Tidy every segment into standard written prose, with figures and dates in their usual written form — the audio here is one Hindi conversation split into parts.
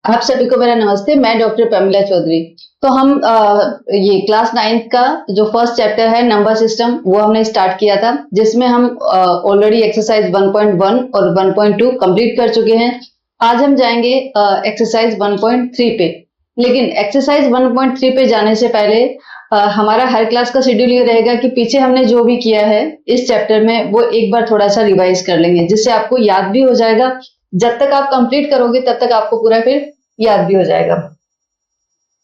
आप सभी को मेरा नमस्ते। मैं डॉक्टर प्रमिला चौधरी। तो हम ये क्लास 9th का जो फर्स्ट चैप्टर है नंबर सिस्टम वो हमने स्टार्ट किया था, जिसमें हम ऑलरेडी एक्सरसाइज 1.1 और 1.2 कंप्लीट कर चुके हैं। आज हम जाएंगे एक्सरसाइज 1.3 पे। लेकिन एक्सरसाइज 1.3 पे जाने से पहले हमारा हर क्लास का शेड्यूल ये रहेगा कि पीछे हमने जो भी किया है इस चैप्टर में वो एक बार थोड़ा सा रिवाइज कर लेंगे, जिससे आपको याद भी हो जाएगा। जब तक आप कंप्लीट करोगे तब तक आपको पूरा फिर याद भी हो जाएगा।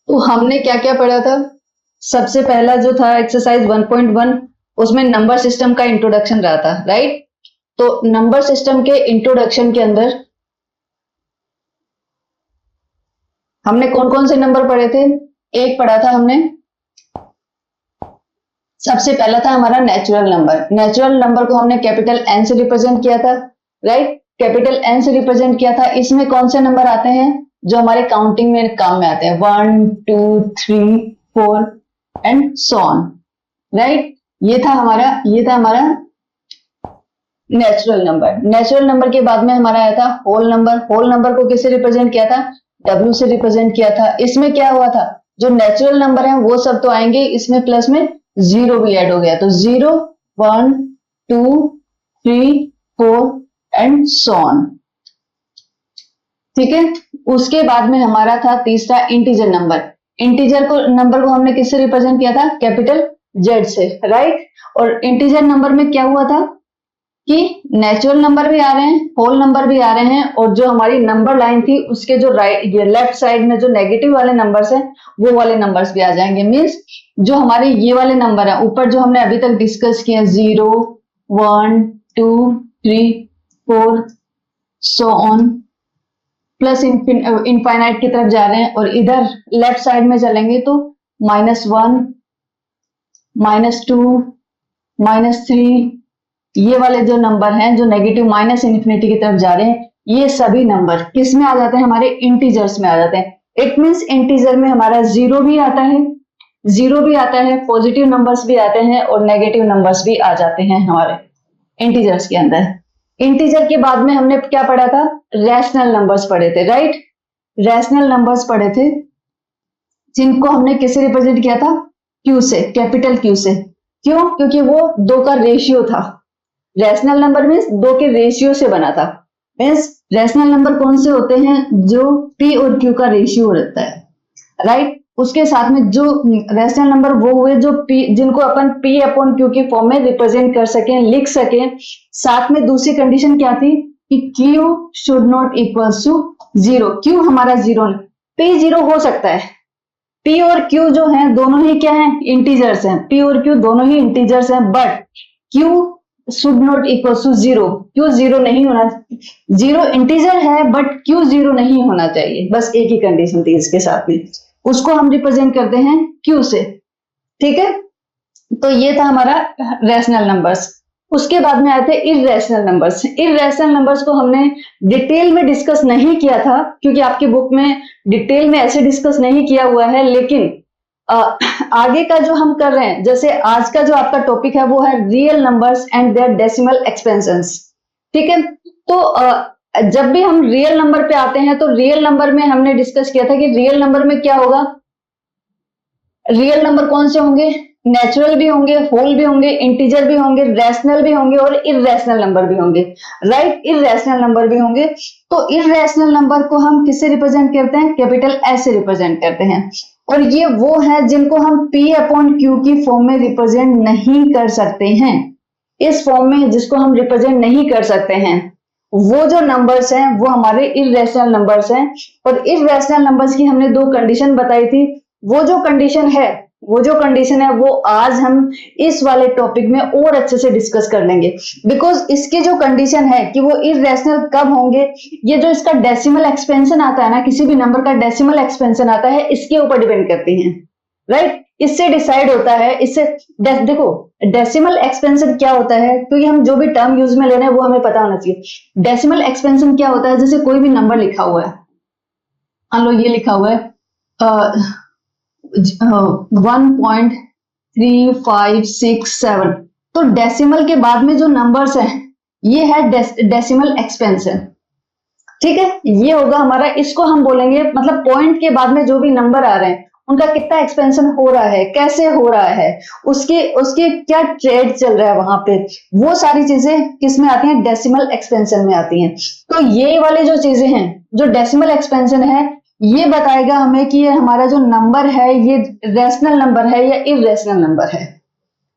तो हमने क्या क्या पढ़ा था? सबसे पहला जो था एक्सरसाइज 1.1, उसमें नंबर सिस्टम का इंट्रोडक्शन रहा था, राइट? तो नंबर सिस्टम के इंट्रोडक्शन के अंदर हमने कौन कौन से नंबर पढ़े थे? एक पढ़ा था हमने, सबसे पहला था हमारा नेचुरल नंबर। नेचुरल नंबर को हमने कैपिटल एन से रिप्रेजेंट किया था, राइट? कैपिटल एन से रिप्रेजेंट किया था। इसमें कौन से नंबर आते हैं जो हमारे काउंटिंग में काम में आते हैं? 1 2 3 4 एंड सो ऑन, राइट? ये था हमारा नेचुरल नंबर। नेचुरल नंबर के बाद में हमारा आया था होल नंबर। होल नंबर को किससे रिप्रेजेंट किया था? डब्ल्यू से रिप्रेजेंट किया था। इसमें क्या हुआ था, जो नेचुरल नंबर है वो सब तो आएंगे, इसमें प्लस में जीरो भी ऐड हो गया, तो 0 1 2 3 4 एंड सो ऑन, ठीक है? उसके बाद में हमारा था तीसरा इंटीजर नंबर। इंटीजर नंबर को हमने किससे रिप्रेजेंट किया था? कैपिटल जेड से, राइट? और इंटीजर नंबर में क्या हुआ था कि नेचुरल नंबर भी आ रहे हैं, होल नंबर भी आ रहे हैं, और जो हमारी नंबर लाइन थी उसके जो लेफ्ट साइड में जो नेगेटिव वाले नंबर्स हैं वो वाले नंबर्स भी आ जाएंगे। मीन्स जो हमारे ये वाले नंबर है ऊपर जो हमने अभी तक डिस्कस किए, 0 1 2 3 4 सो ऑन, प्लस इनफाइनाइट की तरफ जा रहे हैं, और इधर लेफ्ट साइड में चलेंगे तो -1 -2 -3, ये वाले जो नंबर हैं जो नेगेटिव माइनस इन्फिनिटी की तरफ जा रहे हैं, ये सभी नंबर किस में आ जाते हैं? हमारे इंटीजर्स में आ जाते हैं। इट मींस इंटीजर में हमारा जीरो भी आता है, पॉजिटिव नंबर्स भी आते हैं और नेगेटिव नंबर्स भी आ जाते हैं हमारे इंटीजर्स के अंदर। इंटीजर के बाद में हमने क्या पढ़ा था? रैशनल नंबर्स पढ़े थे, राइट? रैशनल नंबर्स पढ़े थे जिनको हमने किससे रिप्रेजेंट किया था? क्यू से, कैपिटल क्यू से। क्यों? क्योंकि वो दो का रेशियो था। रैशनल नंबर मीन्स दो के रेशियो से बना था। मीन्स रैशनल नंबर कौन से होते हैं? जो पी और क्यू का रेशियो रहता है, राइट? उसके साथ में जो रैशनल नंबर वो हुए जो पी, जिनको अपन पी अपॉन क्यू की फॉर्म में रिप्रेजेंट कर सकें, लिख सकें। साथ में दूसरी कंडीशन क्या थी कि Q should not equal to zero. Q हमारा जीरो, पी जीरो हो सकता है। पी और क्यू जो है दोनों ही क्या है? इंटीजर्स हैं। पी और क्यू दोनों ही इंटीजर्स हैं, but Q should not equal to zero. Q zero नहीं होना, जीरो इंटीजर है बट क्यू जीरो नहीं होना चाहिए। बस एक ही कंडीशन थी इसके साथ में, उसको हम रिप्रेजेंट करते हैं क्यू से, ठीक है? तो ये था हमारा रैशनल नंबर्स। उसके बाद में आए थे इररेशनल नंबर्स। इररेशनल नंबर्स को हमने डिटेल में डिस्कस नहीं किया था, क्योंकि आपकी बुक में डिटेल में ऐसे डिस्कस नहीं किया हुआ है। लेकिन आगे का जो हम कर रहे हैं, जैसे आज का जो आपका टॉपिक है वो है real numbers and their decimal expansions, ठीक है? तो जब भी हम रियल नंबर पे आते हैं तो रियल नंबर में हमने डिस्कस किया था कि रियल नंबर में क्या होगा? रियल नंबर कौन से होंगे? नेचुरल भी होंगे, होल भी होंगे, इंटीजर भी होंगे, रैशनल भी होंगे और इररेशनल नंबर भी होंगे, राइट? इररेशनल नंबर भी होंगे। तो इररेशनल नंबर को हम किससे रिप्रेजेंट करते हैं? कैपिटल एस से रिप्रेजेंट करते हैं। और ये वो है जिनको हम पी अपॉन क्यू की फॉर्म में रिप्रेजेंट नहीं कर सकते हैं। इस फॉर्म में जिसको हम रिप्रेजेंट नहीं कर सकते हैं, वो जो नंबर्स हैं वो हमारे इररेशनल नंबर्स हैं। और इररेशनल नंबर्स की हमने दो कंडीशन बताई थी। वो जो कंडीशन है वो आज हम इस वाले टॉपिक में और अच्छे से डिस्कस कर लेंगे। बिकॉज इसकी जो कंडीशन है कि वो इररेशनल कब होंगे, ये जो इसका डेसिमल एक्सपेंशन आता है ना, किसी भी नंबर का डेसिमल एक्सपेंशन आता है, इसके ऊपर डिपेंड करती हैं, राइट? इससे डिसाइड होता है। इससे देखो डेसिमल एक्सपेंशन क्या होता है, क्योंकि हम जो भी टर्म यूज में ले रहे हैं वो हमें पता होना चाहिए। डेसिमल एक्सपेंशन क्या होता है? जैसे कोई भी नंबर लिखा हुआ है, मान लो ये लिखा हुआ है 1.3567, तो डेसिमल के बाद में जो नंबर्स हैं ये है डेसिमल एक्सपेंशन। ठीक है, ये होगा हमारा, इसको हम बोलेंगे मतलब पॉइंट के बाद में जो भी नंबर आ रहे हैं उनका कितना एक्सपेंशन हो रहा है, कैसे हो रहा है, उसके उसके क्या ट्रेड चल रहा है वहां पे, वो सारी चीजें किस में आती हैं, डेसिमल एक्सपेंशन में आती हैं। तो ये वाले जो चीजें हैं, जो डेसिमल एक्सपेंशन है, ये बताएगा हमें कि ये हमारा जो नंबर है ये रैशनल नंबर है या इररेशनल नंबर है।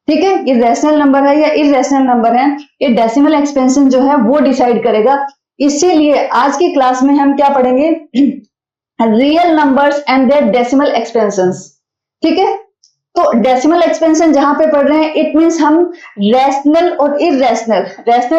ठीक है, ये रैशनल नंबर है या इररेशनल नंबर है, ये डेसिमल एक्सपेंशन जो है वो डिसाइड करेगा। इसीलिए आज की क्लास में हम क्या पढ़ेंगे, real numbers and their decimal expansions. ठीक है, तो डेसिमल एक्सपेंशन जहां पे पढ़ रहे हैं, इट मींस हम रैशनल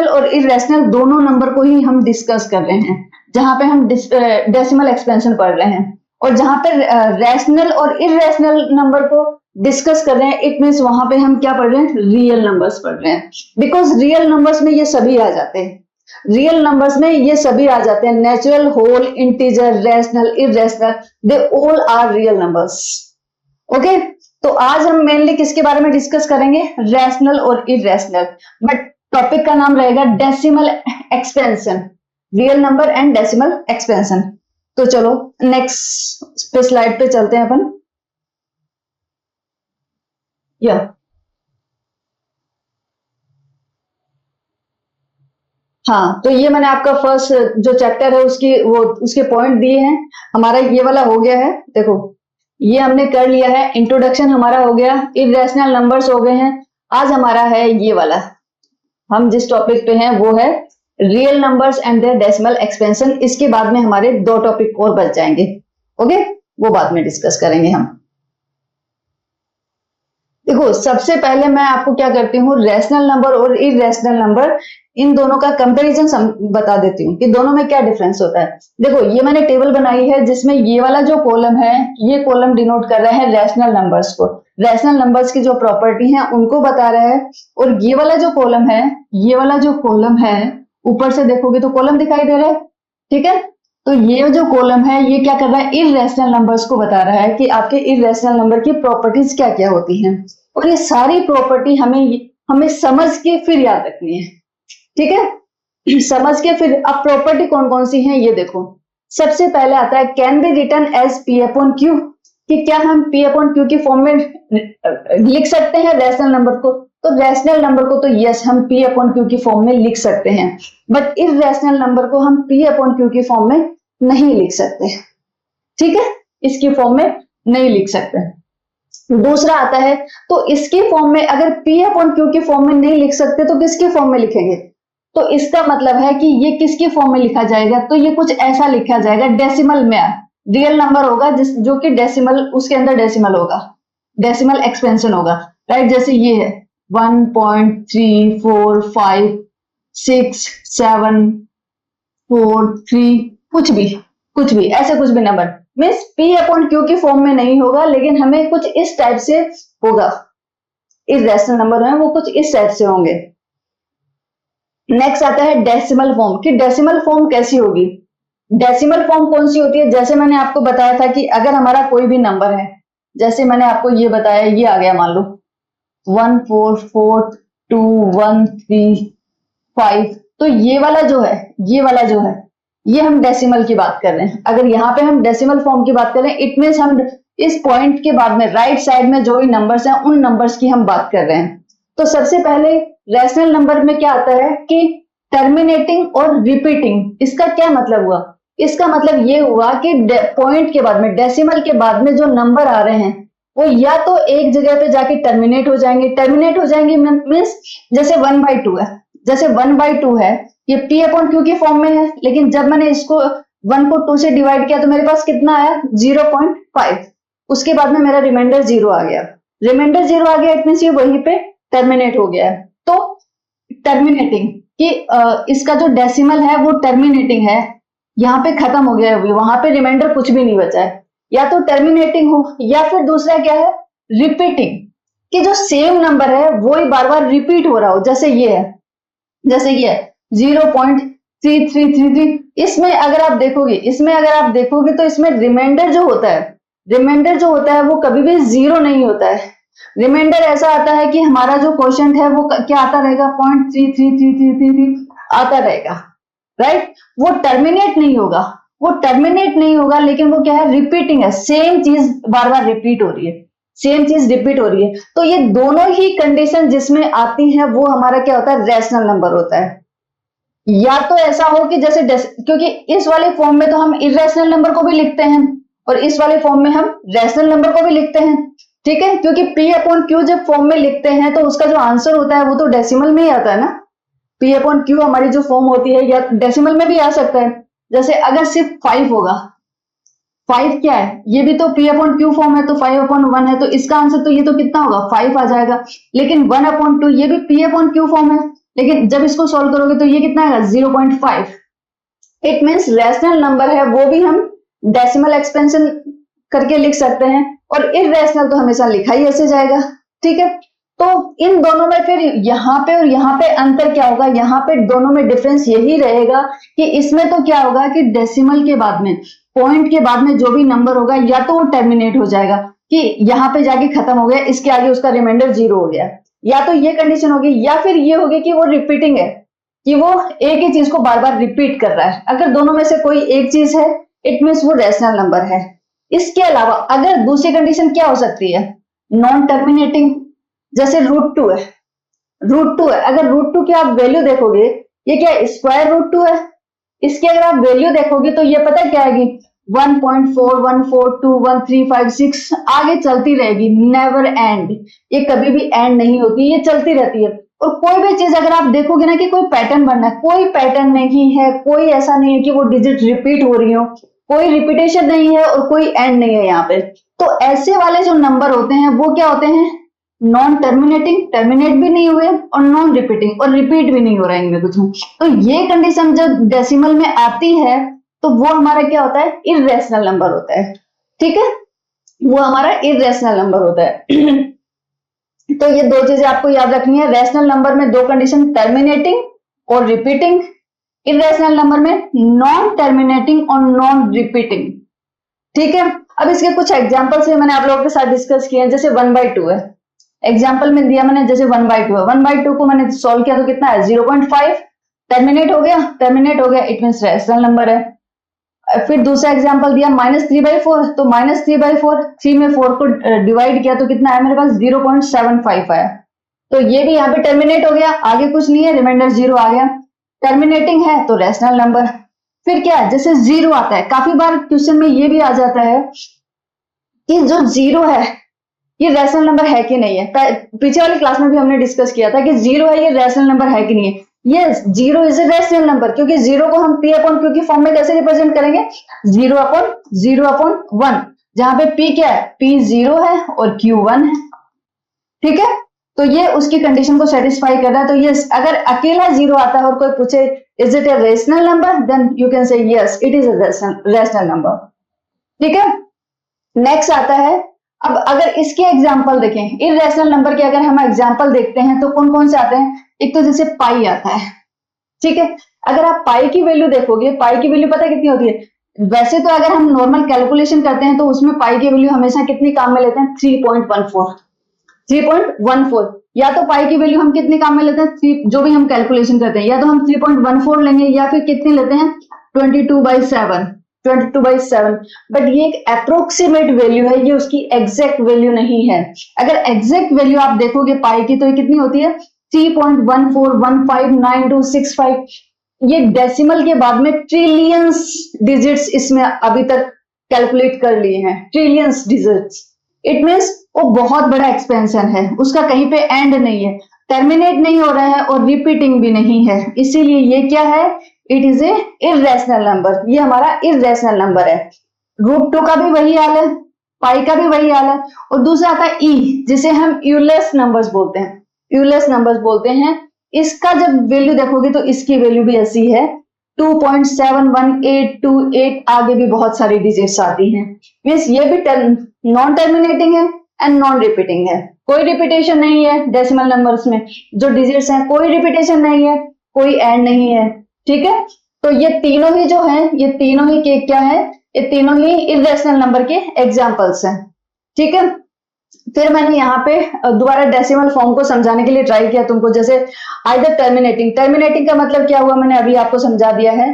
और इररेशनल दोनों नंबर को ही हम डिस्कस कर रहे हैं, जहां पे हम डेसिमल एक्सपेंशन पढ़ रहे हैं। और जहां पे रैशनल और इररेशनल नंबर को डिस्कस कर रहे हैं, इट मींस वहां पे हम क्या पढ़ रहे हैं, रियल नंबर्स पढ़ रहे हैं। बिकॉज रियल नंबर्स में ये सभी आ जाते हैं, रियल नंबर्स में ये सभी आ जाते हैं, natural, whole, integer, rational, irrational, they all are real numbers. Okay, तो आज हम मेनली किसके बारे में डिस्कस करेंगे, रैशनल और इररेशनल, बट टॉपिक का नाम रहेगा decimal expansion, real number and decimal expansion. तो चलो नेक्स्ट पे स्लाइड पे चलते हैं अपन। या हाँ, तो ये मैंने आपका फर्स्ट जो चैप्टर है उसकी वो उसके पॉइंट दिए हैं। हमारा ये वाला हो गया है, देखो ये हमने कर लिया है, इंट्रोडक्शन हमारा हो गया, इररेशनल नंबर्स हो गए हैं। आज हमारा है ये वाला, हम जिस टॉपिक पे हैं वो है real numbers and their decimal expansion. इसके बाद में हमारे दो टॉपिक और बच जाएंगे। ओके, वो बाद में डिस्कस करेंगे हम। देखो सबसे पहले मैं आपको क्या करती हूँ, रैशनल नंबर और इररेशनल नंबर, इन दोनों का कंपैरिजन बता देती हूँ कि दोनों में क्या डिफरेंस होता है। देखो ये मैंने टेबल बनाई है जिसमें ये वाला जो कॉलम है, ये कॉलम डिनोट कर रहा है रैशनल नंबर्स को, रैशनल नंबर्स की जो प्रॉपर्टी है उनको बता रहा है। और ये वाला जो कॉलम है, ये वाला जो कॉलम है, ऊपर से देखोगे तो कॉलम दिखाई दे रहा है। ठीक है, तो ये जो कॉलम है ये क्या कर रहा है, इररेशनल नंबर्स को बता रहा है कि आपके इररेशनल नंबर की प्रॉपर्टीज क्या क्या होती हैं। और ये सारी प्रॉपर्टी हमें हमें समझ के फिर याद रखनी है। ठीक है, समझ के फिर अब प्रॉपर्टी कौन कौन सी है ये देखो। सबसे पहले आता है can be written as P upon Q, कि क्या हम पी अपॉन क्यू की फॉर्म में लिख सकते हैं रैशनल नंबर को। तो रैशनल नंबर को तो यस हम पी अपॉन क्यू की फॉर्म में लिख सकते हैं, बट इररेशनल नंबर को हम पी अपॉन क्यू की फॉर्म में नहीं लिख सकते। ठीक है, इसकी फॉर्म में नहीं लिख सकते। दूसरा आता है, तो इसकी फॉर्म में अगर पी अपॉन क्यू की फॉर्म में नहीं लिख सकते तो किसकी फॉर्म में लिखेंगे, तो इसका मतलब है कि ये किसकी फॉर्म में लिखा जाएगा, तो ये कुछ ऐसा लिखा जाएगा डेसिमल में, रियल नंबर होगा जिस जो कि डेसिमल, उसके अंदर डेसिमल होगा, डेसिमल एक्सपेंशन होगा। राइट, जैसे ये है 1.3456743, कुछ भी ऐसे कुछ भी number means P upon Q की फॉर्म में नहीं होगा, लेकिन हमें कुछ इस टाइप से होगा, इररेशनल नंबर है वो कुछ इस टाइप से होंगे। नेक्स्ट आता है डेसिमल फॉर्म, कि डेसिमल फॉर्म कैसी होगी। डेसिमल फॉर्म कौन सी होती है, जैसे मैंने आपको बताया था कि अगर हमारा कोई भी नंबर है, जैसे मैंने आपको ये बताया, ये आ गया मान लो 1442135, तो ये वाला जो है, ये हम डेसिमल की बात कर रहे हैं। अगर यहाँ पे हम डेसिमल फॉर्म की बात कर रहे हैं, इट मीन्स हम इस पॉइंट के बाद में राइट साइड में जो भी नंबर्स हैं उन नंबर्स की हम बात कर रहे हैं। तो सबसे पहले रैशनल नंबर में क्या आता है कि टर्मिनेटिंग और रिपीटिंग। इसका क्या मतलब हुआ, इसका मतलब ये हुआ कि पॉइंट के बाद में, डेसिमल के बाद में जो नंबर आ रहे हैं वो या तो एक जगह पे जाके टर्मिनेट हो जाएंगे मीन्स जैसे 1/2 है, जैसे 1/2 है, ये पी अपॉन क्यू की फॉर्म में है, लेकिन जब मैंने इसको 1 को 2 से डिवाइड किया तो मेरे पास कितना आया 0.5, उसके बाद में मेरा रिमाइंडर 0 आ गया, इट मीन्स ये वहीं पे टर्मिनेट हो गया है। तो टर्मिनेटिंग कि इसका जो डेसिमल है वो टर्मिनेटिंग है, यहाँ पे खत्म हो गया है, वहां पे रिमाइंडर कुछ भी नहीं बचा है, या तो टर्मिनेटिंग हो, या फिर दूसरा क्या है रिपीटिंग, कि जो सेम नंबर है वो ही बार बार रिपीट हो रहा हो, जैसे ये है 0.3333। इसमें अगर आप देखोगे तो इसमें रिमाइंडर जो होता है वो कभी भी 0 नहीं होता है। रिमाइंडर ऐसा आता है कि हमारा जो क्वोशिएंट है वो क्या आता रहेगा 0.33333 आता रहेगा। राइट, वो टर्मिनेट नहीं होगा, वो टर्मिनेट नहीं होगा, लेकिन वो क्या है, रिपीटिंग है, सेम चीज बार बार रिपीट हो रही है, सेम चीज रिपीट हो रही है। तो ये दोनों ही कंडीशन जिसमें आती है वो हमारा क्या होता है, रैशनल नंबर होता है। या तो ऐसा हो कि जैसे क्योंकि इस वाले फॉर्म में तो हम इरेशनल नंबर को भी लिखते हैं और इस वाले फॉर्म में हम रैशनल नंबर को भी लिखते हैं, ठीक है, क्योंकि पी अपॉन क्यू जब फॉर्म में लिखते हैं तो उसका जो आंसर होता है वो तो डेसिमल में ही आता है ना। पी अपॉन क्यू हमारी जो फॉर्म होती है या डेसिमल में भी आ सकता है। जैसे अगर सिर्फ 5 होगा, 5 क्या है, ये भी तो पी अपॉन क्यू फॉर्म है, तो 5/1 है, तो इसका आंसर तो ये तो कितना होगा, 5 आ जाएगा। लेकिन 1/2 ये भी पी अपॉन क्यू फॉर्म है, लेकिन जब इसको सॉल्व करोगे तो ये कितना आएगा, 0.5। इट मीन्स रैशनल नंबर है वो भी हम डेसिमल एक्सपेंशन करके लिख सकते हैं, और इरेशनल तो हमेशा लिखा ही ऐसे जाएगा, ठीक है। तो इन दोनों में फिर यहाँ पे और यहाँ पे अंतर क्या होगा, यहाँ पे दोनों में डिफरेंस यही रहेगा कि इसमें तो क्या होगा कि डेसिमल के बाद में, पॉइंट के बाद में जो भी नंबर होगा या तो वो टर्मिनेट हो जाएगा कि यहाँ पे जाके खत्म हो गया, इसके आगे उसका रिमाइंडर 0 हो गया, या तो ये कंडीशन होगी, या फिर ये होगी कि वो रिपीटिंग है, कि वो एक ही चीज को बार बार रिपीट कर रहा है। अगर दोनों में से कोई एक चीज है, इट मीन्स वो रैशनल नंबर है। इसके अलावा अगर दूसरी कंडीशन क्या हो सकती है, नॉन टर्मिनेटिंग, जैसे √2 है, √2 है, अगर √2 की आप वैल्यू देखोगे, ये क्या है, स्क्वायर √2 है, इसकी अगर आप वैल्यू देखोगे तो ये पता क्या आएगी, 1.41421356 आगे चलती रहेगी, नेवर एंड, ये कभी भी एंड नहीं होती, ये चलती रहती है। और कोई भी चीज अगर आप देखोगे ना कि कोई पैटर्न बनना है, कोई पैटर्न नहीं है, कोई ऐसा नहीं है कि वो डिजिट रिपीट हो रही हो, कोई रिपीटेशन नहीं है और कोई एंड नहीं है यहाँ पे। तो ऐसे वाले जो नंबर होते हैं वो क्या होते हैं, नॉन टर्मिनेटिंग, टर्मिनेट भी नहीं हुए, और नॉन रिपीटिंग, और रिपीट भी नहीं हो रहा है इनमें कुछ। तो ये कंडीशन जब डेसिमल में आती है तो वो हमारा क्या होता है, इरेशनल नंबर होता है, ठीक है, वो हमारा इरेशनल नंबर होता है। तो ये दो चीजें आपको याद रखनी है, रैशनल नंबर में दो कंडीशन, टर्मिनेटिंग और रिपीटिंग, इरेशनल नंबर में नॉन टर्मिनेटिंग और नॉन रिपीटिंग, ठीक है। अब इसके कुछ एग्जांपल्स मैंने आप लोगों के साथ डिस्कस किए हैं, जैसे 1/2 है, एग्जाम्पल में दिया मैंने, जैसे 1/2 है, 1/2 को मैंने सॉल्व किया तो कितना है, 0.5, टर्मिनेट हो गया, टर्मिनेट हो गया, इट मीन रैशनल नंबर है। फिर दूसरा एग्जांपल दिया -3/4, तो -3/4, 3 में 4 को डिवाइड किया तो कितना है मेरे पास, 0.75 आया, तो ये भी यहाँ पे टर्मिनेट हो गया, आगे कुछ नहीं है, रिमाइंडर 0 आ गया, टर्मिनेटिंग है तो रैशनल नंबर। फिर क्या है, जैसे 0 आता है, काफी बार क्वेश्चन में ये भी आ जाता है कि जो 0 है ये रैशनल नंबर है कि नहीं है। पीछे वाली क्लास में भी हमने डिस्कस किया था कि 0 है, ये रैशनल नंबर है कि नहीं है। Yes, 0 is a rational number, क्योंकि 0 को हम P अपॉन Q की फॉर्म में कैसे रिप्रेजेंट करेंगे, 0/0/1, जहां पे P क्या है, P 0 है और Q 1 है, ठीक है। तो ये उसकी कंडीशन को सेटिस्फाई कर रहा है। तो ये अगर अकेला 0 आता है और कोई पूछे is it a rational number, then you can say yes it is a rational number, ठीक है। नेक्स्ट आता है, अब अगर इसके एग्जाम्पल देखें, इरेशनल नंबर के अगर हम एग्जाम्पल देखते हैं तो कौन कौन से आते हैं, एक तो जैसे पाई आता है, ठीक है। अगर आप पाई की वैल्यू देखोगे, पाई की वैल्यू पता कितनी होती है, वैसे तो अगर हम नॉर्मल कैलकुलेशन करते हैं तो उसमें पाई की वैल्यू हमेशा कितनी काम में लेते हैं, 3.14, या तो पाई की वैल्यू हम कितने काम में लेते हैं, जो भी हम कैलकुलेशन करते हैं, या तो हम 3.14 लेंगे या फिर कितने लेते हैं, 22/7, बट ये एक अप्रोक्सीमेट वैल्यू है, ये उसकी एग्जैक्ट वैल्यू नहीं है। अगर एग्जैक्ट वैल्यू आप देखोगे पाई की तो ये कितनी होती है, 3.14159265। ये डेसिमल के बाद में ट्रिलियंस डिजिट्स इसमें अभी तक कैलकुलेट कर लिए हैं, ट्रिलियंस डिजिट्स, इट मीन्स वो बहुत बड़ा एक्सपेंशन है, उसका कहीं पे एंड नहीं है, टर्मिनेट नहीं हो रहा है और रिपीटिंग भी नहीं है, इसीलिए ये क्या है, it is A irrational number, ये हमारा इरेशनल नंबर है। √2 का भी वही हाल है, पाई का भी वही हाल है। और दूसरा आता है ई, जिसे हम यूलेस नंबर्स बोलते हैं, यूलेस नंबर्स बोलते हैं। इसका जब वैल्यू देखोगे तो इसकी वैल्यू भी ऐसी है, 2.71828, आगे भी बहुत सारी डिजिट्स आती हैं, मीन्स ये भी नॉन टर्मिनेटिंग है एंड नॉन रिपीटिंग है, कोई रिपीटेशन नहीं है डेसिमल नंबर्स में, जो डिजिट्स हैं कोई रिपीटेशन नहीं है, कोई एंड नहीं है, ठीक है। तो ये तीनों ही जो है, ये तीनों ही के क्या है, ये तीनों ही इरेशनल नंबर के एग्जांपल्स हैं, ठीक है। फिर मैंने यहाँ पे दोबारा डेसिमल फॉर्म को समझाने के लिए ट्राई किया तुमको, जैसे आइदर टर्मिनेटिंग, टर्मिनेटिंग का मतलब क्या हुआ मैंने अभी आपको समझा दिया है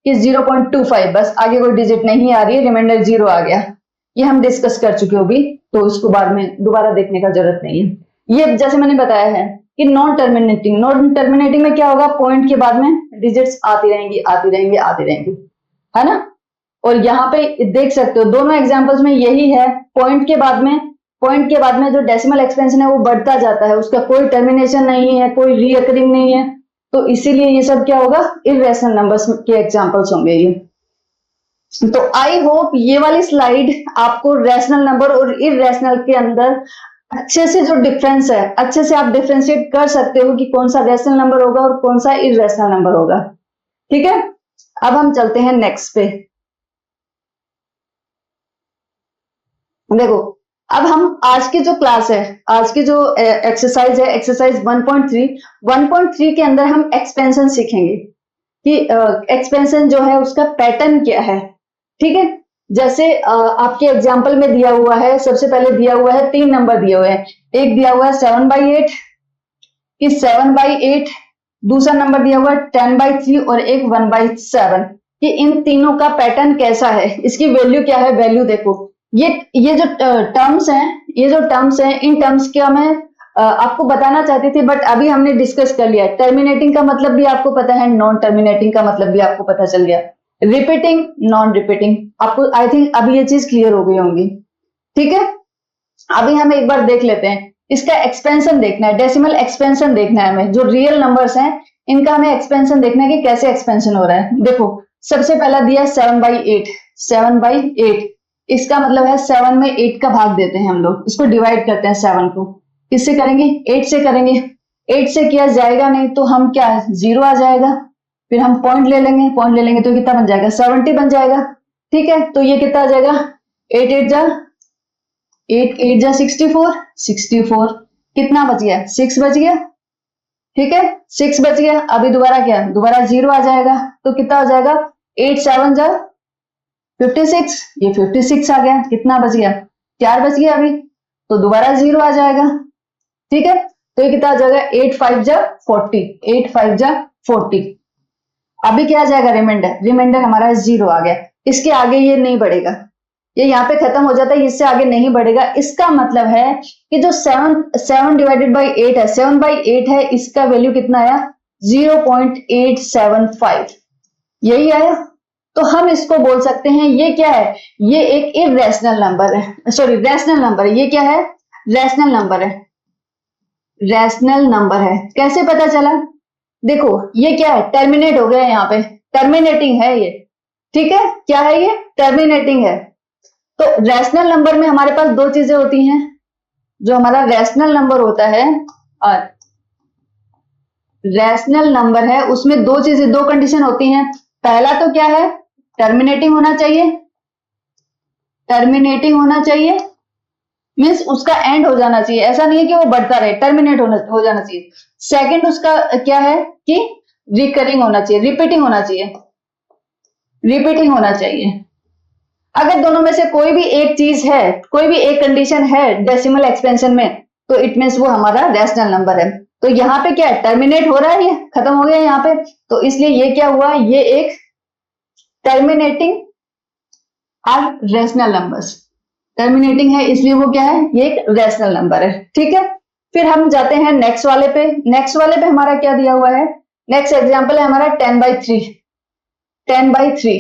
कि 0.25, बस आगे कोई डिजिट नहीं आ रही है, रिमाइंडर 0 आ गया, ये हम डिस्कस कर चुके हो भी, तो इसको बाद में दोबारा देखने का जरूरत नहीं है। ये जैसे मैंने बताया है कि नॉन टर्मिनेटिंग, नॉन टर्मिनेटिंग में क्या होगा, पॉइंट के बाद में डिजिट्स आती रहेंगी आती रहेंगी आती रहेंगी, है ना। और यहाँ पे देख सकते हो दोनों एग्जांपल्स में यही है, पॉइंट के बाद में जो डेसिमल एक्सपेंशन है वो बढ़ता जाता है, उसका कोई टर्मिनेशन नहीं है, कोई रीअकरिंग नहीं है, तो इसीलिए ये सब क्या होगा, इर्रेशनल नंबर्स के एग्जांपल्स होंगे ये। तो आई होप ये वाली स्लाइड आपको रैशनल नंबर और इर्रेशनल के अंदर अच्छे से जो डिफरेंस है, अच्छे से आप डिफरेंशिएट कर सकते हो कि कौन सा रैशनल नंबर होगा और कौन सा इर्रेशनल नंबर होगा। ठीक है, अब हम चलते हैं नेक्स्ट पे। देखो अब हम आज की जो क्लास है, आज की जो एक्सरसाइज है, एक्सरसाइज 1.3 के अंदर हम एक्सपेंशन सीखेंगे कि एक्सपेंशन जो है उसका पैटर्न क्या है। ठीक है, जैसे आपके एग्जाम्पल में दिया हुआ है, सबसे पहले दिया हुआ है 3 नंबर दिए हुए हैं, एक दिया हुआ है 7/8 कि 7/8, दूसरा नंबर दिया हुआ है 10/3 और एक 1/7 कि इन तीनों का पैटर्न कैसा है, इसकी वैल्यू क्या है। वैल्यू देखो, ये जो टर्म्स हैं, ये जो टर्म्स हैं, इन टर्म्स का मैं आपको बताना चाहती थी, बट अभी हमने डिस्कस कर लिया। टर्मिनेटिंग का मतलब भी आपको पता है, नॉन टर्मिनेटिंग का मतलब भी आपको पता चल गया, रिपीटिंग, नॉन रिपीटिंग, आपको आई थिंक अभी ये चीज क्लियर हो गई होंगी। ठीक है, अभी हम एक बार देख लेते हैं, इसका एक्सपेंशन देखना है, डेसिमल एक्सपेंशन देखना है हमें, जो रियल नंबर्स हैं इनका हमें एक्सपेंशन देखना है कि कैसे एक्सपेंशन हो रहा है। देखो सबसे पहला दिया 7/8, 7/8 इसका मतलब है 7 में 8 का भाग देते हैं हम लोग, इसको डिवाइड करते हैं 7 को, किससे करेंगे, 8 से करेंगे। 8 से किया जाएगा नहीं तो हम क्या, 0 आ जाएगा, फिर हम पॉइंट ले लेंगे, पॉइंट ले लेंगे तो कितना बन जाएगा, 70 बन जाएगा। ठीक है, तो ये कितना आ जाएगा, 8 8 जा 64, 64 कितना बच गया, 6 बच गया। ठीक है, 6 बच गया, अभी दोबारा क्या, दोबारा 0 आ जाएगा, तो कितना हो जाएगा, 8 7 जा 56, ये 56 आ गया, कितना बच गया, 4 बच गया अभी, तो दोबारा 0 आ जाएगा। ठीक है, तो ये कितना आ जाएगा, 8 5 जा 40, 8 5 जा 40, अभी क्या आ जाएगा, रिमाइंडर, रिमाइंडर हमारा 0 आ गया, इसके आगे ये नहीं बढ़ेगा, ये यहाँ पे खत्म हो जाता है, इससे आगे नहीं बढ़ेगा। इसका मतलब है कि जो 7 डिवाइडेड बाई 8 है, 7/8 है, इसका वैल्यू कितना आया, 0.875, यही आया। तो हम इसको बोल सकते हैं ये क्या है, ये एक इर्रेशनल नंबर है, सॉरी रैशनल नंबर है। ये क्या है, रैशनल नंबर है, रैशनल नंबर है। कैसे पता चला, देखो ये क्या है, टर्मिनेट हो गया, यहाँ पे टर्मिनेटिंग है ये। ठीक है, क्या है ये, टर्मिनेटिंग है। तो रैशनल नंबर में हमारे पास दो चीजें होती हैं, जो हमारा रैशनल नंबर होता है और रैशनल नंबर है उसमें दो चीजें, दो कंडीशन होती हैं। पहला तो क्या है, टर्मिनेटिंग होना चाहिए, टर्मिनेटिंग होना चाहिए मीन्स उसका एंड हो जाना चाहिए, ऐसा नहीं है कि वो बढ़ता रहे, टर्मिनेट हो जाना चाहिए। सेकंड उसका क्या है कि रिकरिंग होना चाहिए, रिपीटिंग होना चाहिए, रिपीटिंग होना चाहिए। अगर दोनों में से कोई भी एक चीज है, कोई भी एक कंडीशन है डेसिमल एक्सपेंशन में, तो इट मीन्स वो हमारा रैशनल नंबर है। तो यहाँ पे क्या है, टर्मिनेट हो रहा है, ये खत्म हो गया यहाँ पे, तो इसलिए ये क्या हुआ, ये एक terminating are rational numbers, terminating है इसलिए वो क्या है, ये एक रैशनल नंबर है। ठीक है, फिर हम जाते हैं नेक्स्ट वाले पे। नेक्स्ट वाले पे हमारा क्या दिया हुआ है, नेक्स्ट एग्जांपल है हमारा 10/3, 10/3।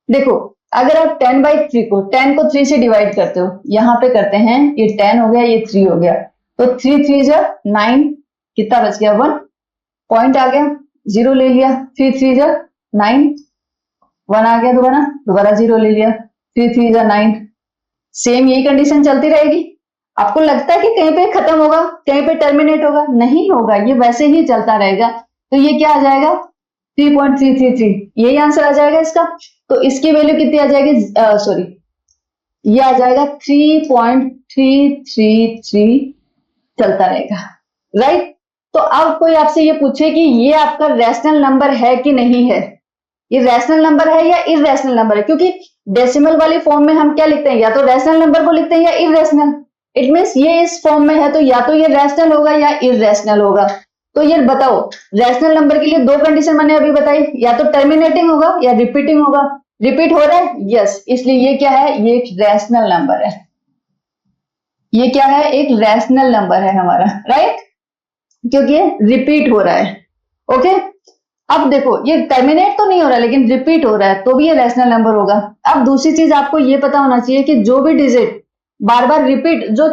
देखो अगर आप 10/3 को 10 को 3 से डिवाइड करते हो, यहां पे करते हैं, ये 10 हो गया, ये 3 हो गया, तो 3 3 जा 9, कितना बच गया, 1 पॉइंट आ गया, 0 ले लिया, 3 3 जा 9, 1 आ गया, दोबारा दोबारा 0 ले लिया, 3 3 जा 9। सेम यही कंडीशन चलती रहेगी। आपको लगता है कि कहीं पे खत्म होगा, कहीं पे टर्मिनेट होगा, नहीं होगा, ये वैसे ही चलता रहेगा। तो ये क्या आ जाएगा, 3.333, यही आंसर आ जाएगा इसका। तो इसकी वैल्यू कितनी आ जाएगी, सॉरी ये आ जाएगा 3.333 चलता रहेगा, राइट। तो अब कोई आपसे ये पूछे कि ये आपका रैशनल नंबर है कि नहीं है, ये रैशनल नंबर है या इररेशनल नंबर है, क्योंकि डेसिमल वाली फॉर्म में हम क्या लिखते हैं, या तो रैशनल नंबर को लिखते हैं या इररेशनल। इट मीन्स ये इस फॉर्म में है तो या तो ये रैशनल होगा या इररेशनल होगा। तो ये बताओ, रैशनल नंबर के लिए दो कंडीशन मैंने अभी बताई, या तो टर्मिनेटिंग होगा या रिपीटिंग होगा। रिपीट हो रहा है, यस, इसलिए ये क्या है, ये एक रैशनल नंबर है। ये क्या है, एक रैशनल नंबर है हमारा, राइट, क्योंकि ये रिपीट हो रहा है। ओके, अब देखो ये टर्मिनेट तो नहीं हो रहा है लेकिन रिपीट हो रहा है, तो भी ये रैशनल नंबर होगा। अब दूसरी चीज आपको ये पता होना चाहिए कि जो भी डिजिट बार बार रिपीट, जो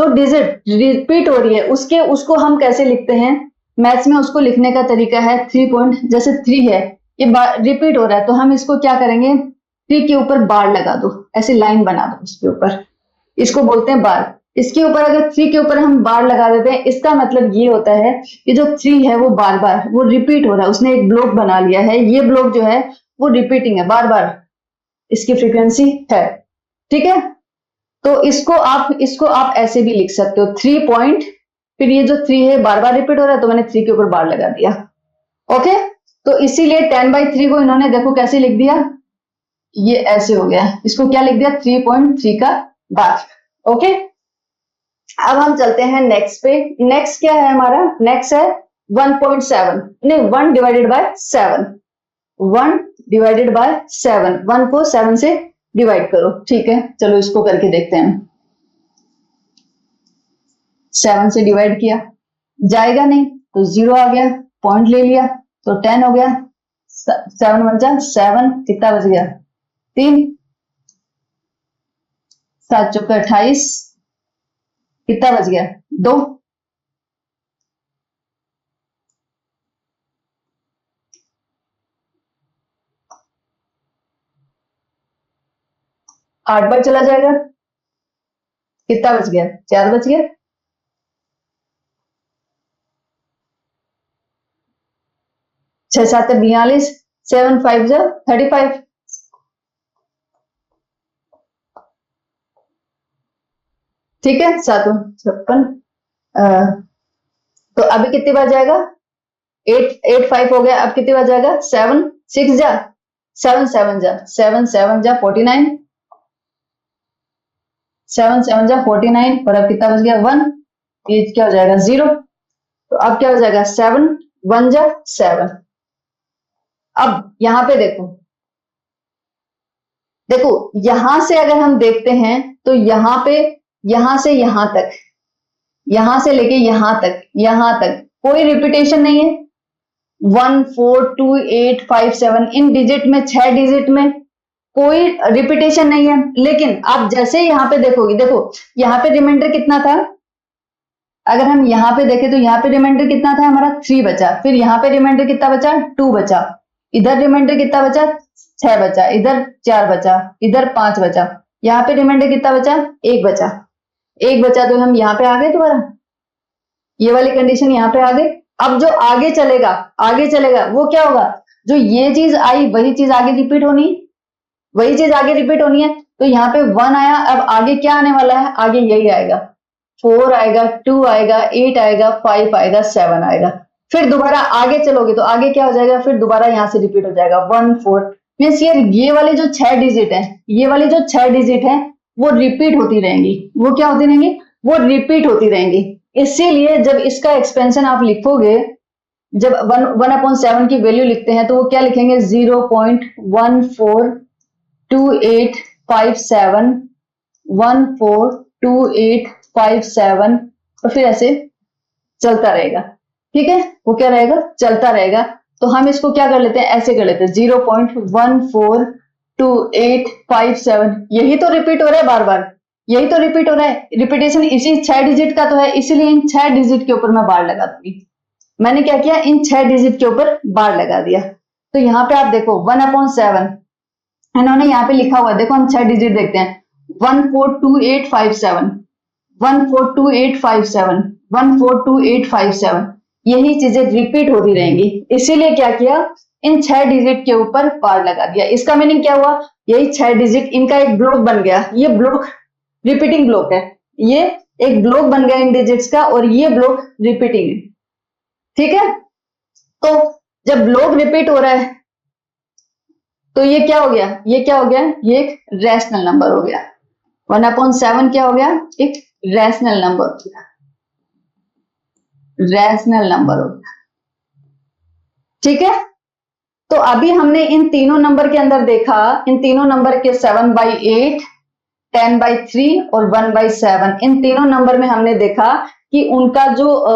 डिजिट रिपीट हो रही है उसको हम कैसे लिखते हैं मैथ्स में, उसको लिखने का तरीका है 3 पॉइंट। जैसे 3 है, ये रिपीट हो रहा है, तो हम इसको क्या करेंगे, 3 के ऊपर बार लगा दो, ऐसे लाइन बना दो इसके ऊपर, इसको बोलते हैं बार। इसके ऊपर अगर 3 के ऊपर हम बार लगा देते हैं, इसका मतलब ये होता है कि जो 3 है वो बार बार वो रिपीट हो रहा है, उसने एक ब्लॉक बना लिया है, ये ब्लॉक जो है वो रिपीटिंग है, बार बार इसकी फ्रीक्वेंसी है। ठीक है, तो इसको आप ऐसे भी लिख सकते हो 3 पॉइंट, फिर ये जो 3 है बार बार रिपीट हो रहा है तो मैंने 3 के ऊपर बार लगा दिया। ओके, तो इसीलिए 10/3 को इन्होंने देखो कैसे लिख दिया, ये ऐसे हो गया, इसको क्या लिख दिया, 3.3 का बार। ओके, अब हम चलते हैं नेक्स्ट पे। नेक्स्ट क्या है हमारा, नेक्स्ट है 1.7, नहीं 1 डिवाइडेड बाय 7, 1 डिवाइडेड बाय 7, 1 को 7 से डिवाइड करो। ठीक है, चलो इसको करके देखते हैं। 7 से डिवाइड किया, जाएगा नहीं तो 0 आ गया, पॉइंट ले लिया तो 10 हो गया, 7 बन जा 7, कितना बच गया 3, 7 चौका 28, कितना बच गया 2। आठ बार चला जाएगा, कितना बच गया 4 बच गया, 6 7 42, 7 5 जा 35। ठीक है, 7 56, तो अभी कितनी बार जाएगा, 8 5 हो गया, अब कितनी बार जाएगा 7 6 जा 7 7 जा 7 7 जा 49, 7 7 जा 49, और अब कितना बच गया 1, ये क्या हो जाएगा 0, तो अब क्या हो जाएगा 7 1 जा 7। अब यहां पे देखो, देखो यहां से अगर हम देखते हैं तो यहां से यहां तक, यहां से लेके यहां तक कोई रिपीटेशन नहीं है। 1 4 2 8 5 7 इन डिजिट में, 6 डिजिट में कोई रिपीटेशन नहीं है। लेकिन आप जैसे यहाँ पे देखोगे, देखो यहाँ पे रिमाइंडर कितना था, अगर हम यहाँ पे देखें तो यहाँ पे रिमाइंडर कितना था हमारा 3 बचा, फिर यहाँ पे रिमाइंडर कितना बचा 2 बचा, इधर रिमाइंडर कितना बचा 6 बचा, इधर 4 बचा, इधर 5 बचा, यहाँ पे रिमाइंडर कितना बचा 1 बचा, 1 बचा, तो हम यहाँ पे आ गए दोबारा, ये वाली कंडीशन यहाँ पे आ गई। अब जो आगे चलेगा वो क्या होगा, जो ये चीज आई वही चीज आगे रिपीट होनी है, वही चीज आगे रिपीट होनी है। तो यहाँ पे 1 आया, अब आगे क्या आने वाला है, आगे यही आएगा, 4 आएगा, 2 आएगा, 8 आएगा, 5 आएगा, 7 आएगा। फिर दोबारा आगे चलोगे तो आगे क्या हो जाएगा, फिर दोबारा यहाँ से रिपीट हो जाएगा 1 4। मीन्स ये वाली जो 6 डिजिट है, ये वाली जो 6 डिजिट है वो रिपीट होती रहेंगी, वो क्या होती रहेंगी, वो रिपीट होती रहेंगी। इसीलिए जब इसका एक्सपेंशन आप लिखोगे, जब 1/7 की वैल्यू लिखते हैं तो वो क्या लिखेंगे 0.142857, 142857, और फिर ऐसे चलता रहेगा। ठीक है, वो क्या रहेगा, चलता रहेगा। तो हम इसको क्या कर लेते हैं, ऐसे कर लेते हैं 0.142857, यही तो रिपीट हो रहा है बार बार, यही तो रिपीट हो रहा है, रिपीटेशन इसी 6 डिजिट का तो है, इसीलिए इन 6 डिजिट के ऊपर मैं बार लगा दूंगी। मैंने क्या किया, इन 6 डिजिट के ऊपर बार लगा दिया। तो यहाँ पे आप देखो 1/7 इन्होंने यहाँ पे लिखा हुआ, देखो हम 6 डिजिट देखते हैं, 142857, 142857, 142857, यही चीजें रिपीट होती रहेंगी। इसीलिए क्या किया, इन 6 डिजिट के ऊपर बार लगा दिया। इसका मीनिंग क्या हुआ, यही 6 डिजिट इनका एक ब्लॉक बन गया, ये ब्लॉक रिपीटिंग ब्लॉक है, ये एक ब्लॉक बन गया इन डिजिट्स का, और ये ब्लॉक रिपीटिंग है। ठीक है, तो जब ब्लॉक रिपीट हो रहा है तो ये क्या हो गया, ये क्या हो गया, ये एक रैशनल नंबर हो गया। 1/7 क्या हो गया, एक रैशनल नंबर हो गया, रैशनल नंबर हो गया। ठीक है, तो अभी हमने इन तीनों नंबर के अंदर देखा, इन तीनों नंबर के 7/8, 10/3 और 1/7, इन तीनों नंबर में हमने देखा कि उनका जो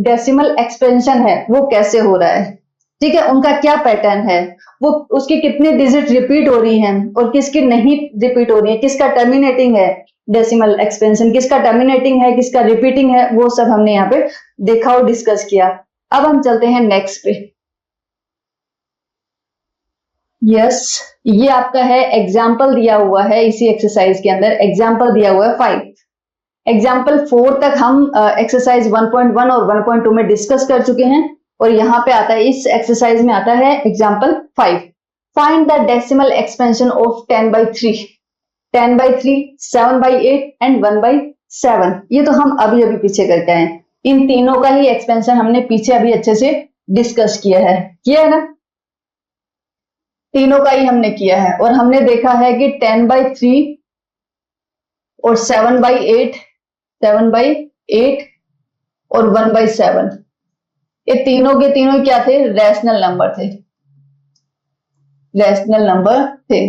डेसिमल एक्सपेंशन है वो कैसे हो रहा है। ठीक है, उनका क्या पैटर्न है, वो उसकी कितनी डिजिट रिपीट हो रही हैं और किसकी नहीं रिपीट हो रही है, किसका टर्मिनेटिंग है डेसिमल एक्सपेंशन, किसका टर्मिनेटिंग है, किसका रिपीटिंग है, वो सब हमने यहाँ पे देखा और डिस्कस किया। अब हम चलते हैं नेक्स्ट पे। यस, ये आपका है एग्जाम्पल दिया हुआ है इसी एक्सरसाइज के अंदर, एग्जाम्पल दिया हुआ है 5। एग्जाम्पल 4 तक हम एक्सरसाइज 1.1 और 1.2 में डिस्कस कर चुके हैं और यहाँ पे आता है, इस एक्सरसाइज में आता है example 5। Find the decimal expansion of 10/3, 10/3, 7/8 and 1/7। ये तो हम अभी अभी पीछे करके आए, इन तीनों का ही एक्सपेंशन हमने पीछे अभी अच्छे से डिस्कस किया है ना, तीनों का ही हमने किया है और हमने देखा है कि 10/3 और 7/8, 7/8 और 1/7, ये तीनों के तीनों क्या थे, रैशनल नंबर थे, रैशनल नंबर थे।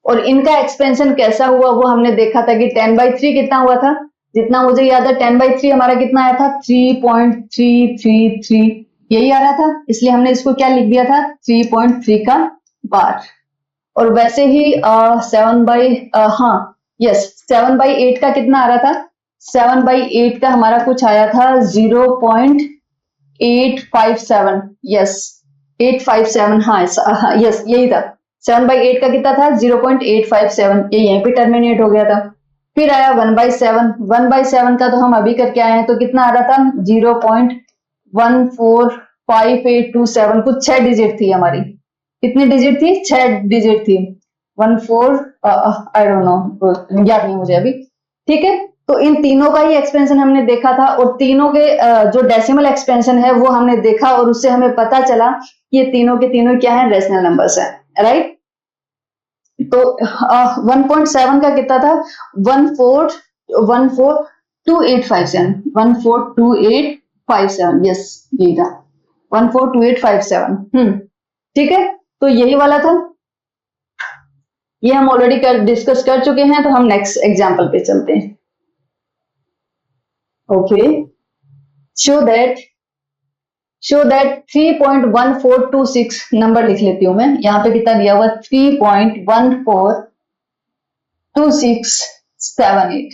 और इनका एक्सपेंशन कैसा हुआ वो हमने देखा था कि 10/3 कितना हुआ था, जितना मुझे याद है 10/3 हमारा कितना आया था, 3.333, यही आ रहा था, इसलिए हमने इसको क्या लिख दिया था, 3.3 का बार। और वैसे ही 7/8 का कितना आ रहा था, 7/8 का हमारा कुछ आया था 0.857, यस 857, हाँ यस यही था, 7/8 का कितना था 0.857, ये यहीं पे टर्मिनेट हो गया था। फिर आया 1/7, 1/7 का तो हम अभी करके आए हैं, तो कितना आ रहा था 0.145827, कुछ 6 डिजिट थी हमारी, कितनी डिजिट थी, 6 डिजिट थी, 14, आई डोंट नो, याद नहीं मुझे अभी। ठीक है, तो इन तीनों का ही एक्सपेंशन हमने देखा था और तीनों के जो डेसिमल एक्सपेंशन है वो हमने देखा और उससे हमें पता चला कि ये तीनों के तीनों क्या है, रेशनल नंबर्स है, राइट। तो 1.7 का कितना था, 142857, 142857, यस यही था, 142857। ठीक है, तो यही वाला था, ये हम ऑलरेडी डिस्कस कर चुके हैं, तो हम नेक्स्ट एग्जांपल पे चलते हैं। ओके, शो दैट 3.1426 नंबर लिख लेती हूं मैं, यहाँ पे कितना दिया हुआ 3.142678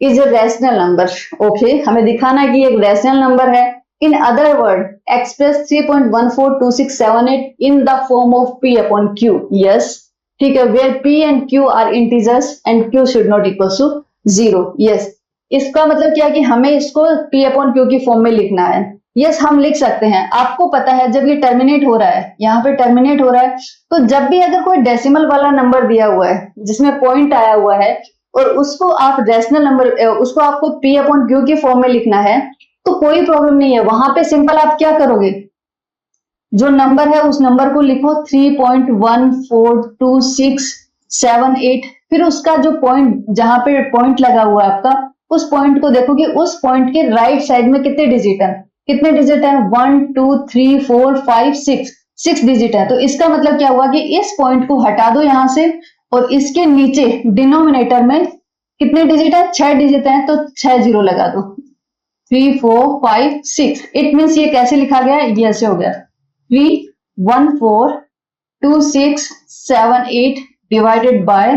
is a rational number. Okay, हमें दिखाना है कि एक रैशनल नंबर है। In other word express 3.142678 in the form of p upon q, yes ठीक है, where p and q are integers and q should not equal to 0, yes. इसका मतलब क्या कि हमें इसको p अपॉन q की फॉर्म में लिखना है, यस हम लिख सकते हैं। आपको पता है जब ये टर्मिनेट हो रहा है, यहाँ पे टर्मिनेट हो रहा है, तो जब भी अगर कोई डेसिमल वाला नंबर दिया हुआ है जिसमें पॉइंट आया हुआ है और उसको आप रैशनल नंबर, उसको आपको p अपॉन q की फॉर्म में लिखना है, तो कोई प्रॉब्लम नहीं है। वहां पे सिंपल आप क्या करोगे, जो नंबर है उस नंबर को लिखो 3.142678, फिर उसका जो पॉइंट, जहां पे पॉइंट लगा हुआ है आपका, उस पॉइंट को देखो कि उस पॉइंट के राइट साइड में कितने डिजिट है, कितने डिजिट है, 1 2 3 4 5 6 डिजिट है। तो इसका मतलब क्या हुआ कि इस पॉइंट को हटा दो यहां से और इसके नीचे डिनोमिनेटर में कितने डिजिट है, 6 डिजिट है, तो 6 जीरो लगा दो, 3 4 5 6। इट मीन्स ये कैसे लिखा गया, ये ऐसे हो गया 3.142678 डिवाइडेड बाय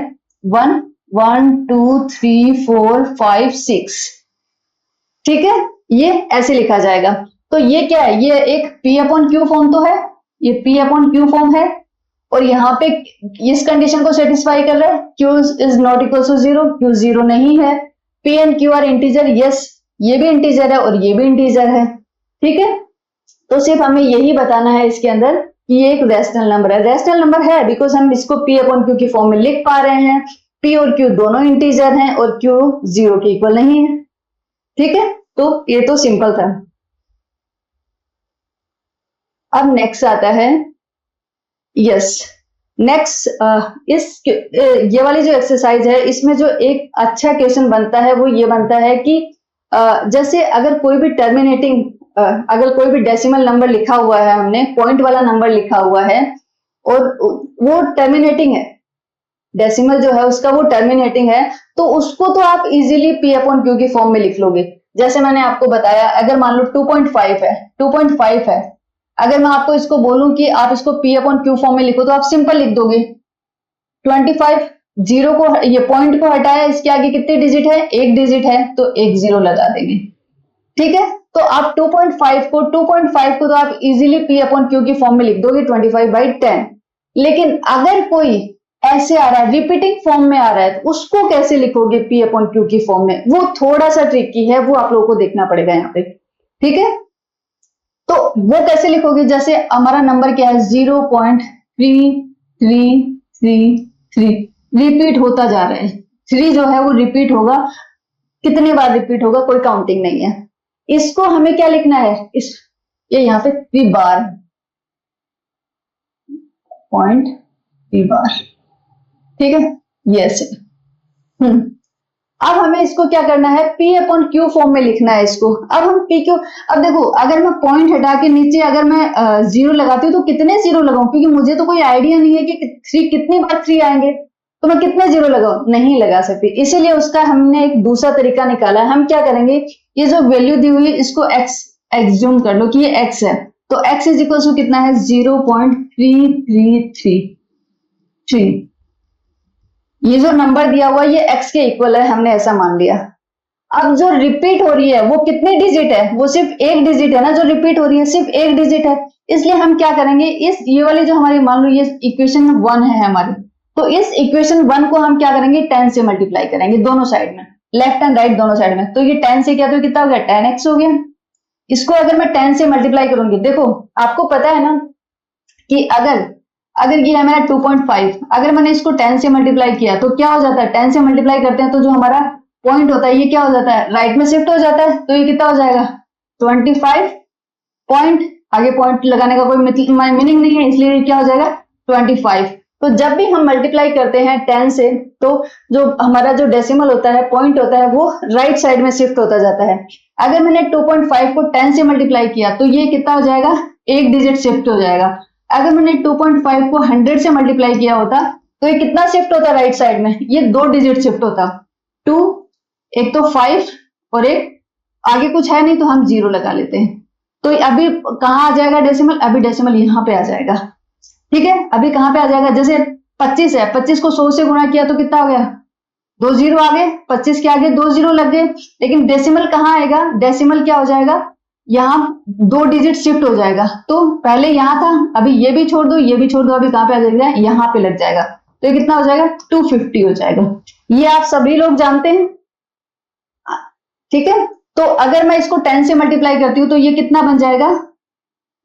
1 1 2 3 4 5 6, ठीक है, ये ऐसे लिखा जाएगा। तो ये क्या है, ये एक p अपॉन क्यू फॉर्म तो है, ये p अपॉन क्यू फॉर्म है और यहाँ पे इस कंडीशन को सेटिस्फाई कर रहा है, q is not equal to 0, q 0 नहीं है, p and q are integer, yes ये भी इंटीजर है और ये भी इंटीजर है, ठीक है। तो सिर्फ हमें यही बताना है इसके अंदर कि ये एक रैशनल नंबर है, रैशनल नंबर है बिकॉज हम इसको p अपॉन क्यू की फॉर्म में लिख पा रहे हैं, p और q दोनों इंटीजर हैं और q 0 के इक्वल नहीं है, ठीक है। तो ये तो सिंपल था। अब नेक्स्ट आता है, यस नेक्स्ट ये वाली जो एक्सरसाइज है इसमें जो एक अच्छा क्वेश्चन बनता है वो ये बनता है कि जैसे अगर कोई भी टर्मिनेटिंग अगर कोई भी डेसिमल नंबर लिखा हुआ है, हमने पॉइंट वाला नंबर लिखा हुआ है और वो टर्मिनेटिंग है, डेसिमल जो है उसका वो टर्मिनेटिंग है, तो उसको तो आप इजीली पी अपॉन क्यू की फॉर्म में लिख लोगे। जैसे मैंने आपको बताया, अगर मान लो 2.5 है, 2.5 है, अगर मैं आपको इसको बोलूं कि आप इसको पी अपॉन क्यू फॉर्म में लिखो तो आप सिंपल लिख दोगे 25। जीरो को, ये पॉइंट को हटाया, इसके आगे कितने डिजिट है, एक डिजिट है, तो एक जीरो लगा देंगे। ठीक है, तो आप 2.5 को तो आप इजीली पी अपॉन क्यू की फॉर्म में लिख दोगे 25/10। लेकिन अगर कोई ऐसे आ रहा है, रिपीटिंग फॉर्म में आ रहा है, तो उसको कैसे लिखोगे पी अपॉन क्यू की फॉर्म में, वो थोड़ा सा ट्रिकी है, वो आप लोगों को देखना पड़ेगा यहाँ पे। ठीक है, तो वो कैसे लिखोगे, जैसे हमारा नंबर क्या है 0.3333 रिपीट होता जा रहा है, 3 जो है वो रिपीट होगा, कितने बार रिपीट होगा कोई काउंटिंग नहीं है। इसको हमें क्या लिखना है, इस ये यहाँ पे 3 बार, 0.3 बार। ठीक है, यस। अब हमें इसको क्या करना है, P अपॉन क्यू फॉर्म में लिखना है इसको। अब हम P क्यू, अब देखो अगर मैं पॉइंट हटा के नीचे अगर मैं जीरो लगाती हूँ तो कितने जीरो लगाऊं, क्योंकि मुझे तो कोई आइडिया नहीं है कि थ्री कितनी बार थ्री आएंगे, तो मैं कितने जीरो लगाऊं, नहीं लगा सकती। इसीलिए उसका हमने एक दूसरा तरीका निकाला है। हम क्या करेंगे, ये जो वैल्यू दी हुई है इसको x एग्ज्यूम कर लो कि ये x है, तो x इज इक्वल टू कितना है 0.3333। ये जो नंबर दिया हुआ ये x के इक्वल है, हमने ऐसा मान लिया। अब जो रिपीट हो रही है वो कितने डिजिट है, वो सिर्फ एक डिजिट है ना, जो रिपीट हो रही है सिर्फ एक डिजिट है। इसलिए हम क्या करेंगे, इस ये वाली जो हमारी मान लो ये इक्वेशन 1 है हमारी, तो इस इक्वेशन 1 को हम क्या करेंगे 10 से मल्टीप्लाई करेंगे दोनों साइड में, लेफ्ट एंड राइट दोनों साइड में। तो ये 10 से क्या, तो कितना हो गया 10x हो गया। इसको अगर मैं 10 से मल्टीप्लाई करूंगी, देखो आपको पता है ना कि अगर अगर ये है मेरा 2.5, अगर मैंने इसको 10 से मल्टीप्लाई किया तो क्या हो जाता है, 10 से मल्टीप्लाई करते हैं तो जो हमारा पॉइंट होता है ये क्या हो जाता है, राइट में शिफ्ट हो जाता है, तो ये कितना हो जाएगा 25 पॉइंट, आगे पॉइंट लगाने का कोई मीनिंग नहीं है, इसलिए क्या हो जाएगा 25। तो जब भी हम मल्टीप्लाई करते हैं 10 से, तो जो हमारा जो डेसिमल होता है, पॉइंट होता है, वो राइट साइड में शिफ्ट होता जाता है। अगर मैंने 2.5 को 10 से मल्टीप्लाई किया तो ये कितना हो जाएगा, एक डिजिट शिफ्ट हो जाएगा। अगर मैंने 2.5 को 100 से मल्टीप्लाई किया होता तो ये कितना शिफ्ट होता राइट साइड में, ये 2 डिजिट शिफ्ट होता। 2, एक तो 5 और एक आगे कुछ है नहीं तो हम 0 लगा लेते हैं। तो अभी कहां आ जाएगा डेसिमल, अभी डेसिमल यहां पे आ जाएगा। ठीक है, अभी कहां पे आ जाएगा, जैसे 25 है, 25 को 100 से गुणा किया तो कितना हो गया, 2 जीरो आ गए, 25 के आगे 2 जीरो लग गए। लेकिन डेसिमल कहां आएगा, डेसिमल क्या हो जाएगा, यहाँ 2 डिजिट शिफ्ट हो जाएगा। तो पहले यहाँ था, अभी ये भी छोड़ दो ये भी छोड़ दो, अभी कहां पे आ जाएगा, यहाँ पे लग जाएगा। तो ये कितना हो जाएगा 250 हो जाएगा। ये आप सभी लोग जानते हैं। ठीक है, तो अगर मैं इसको 10 से मल्टीप्लाई करती हूँ तो ये कितना बन जाएगा,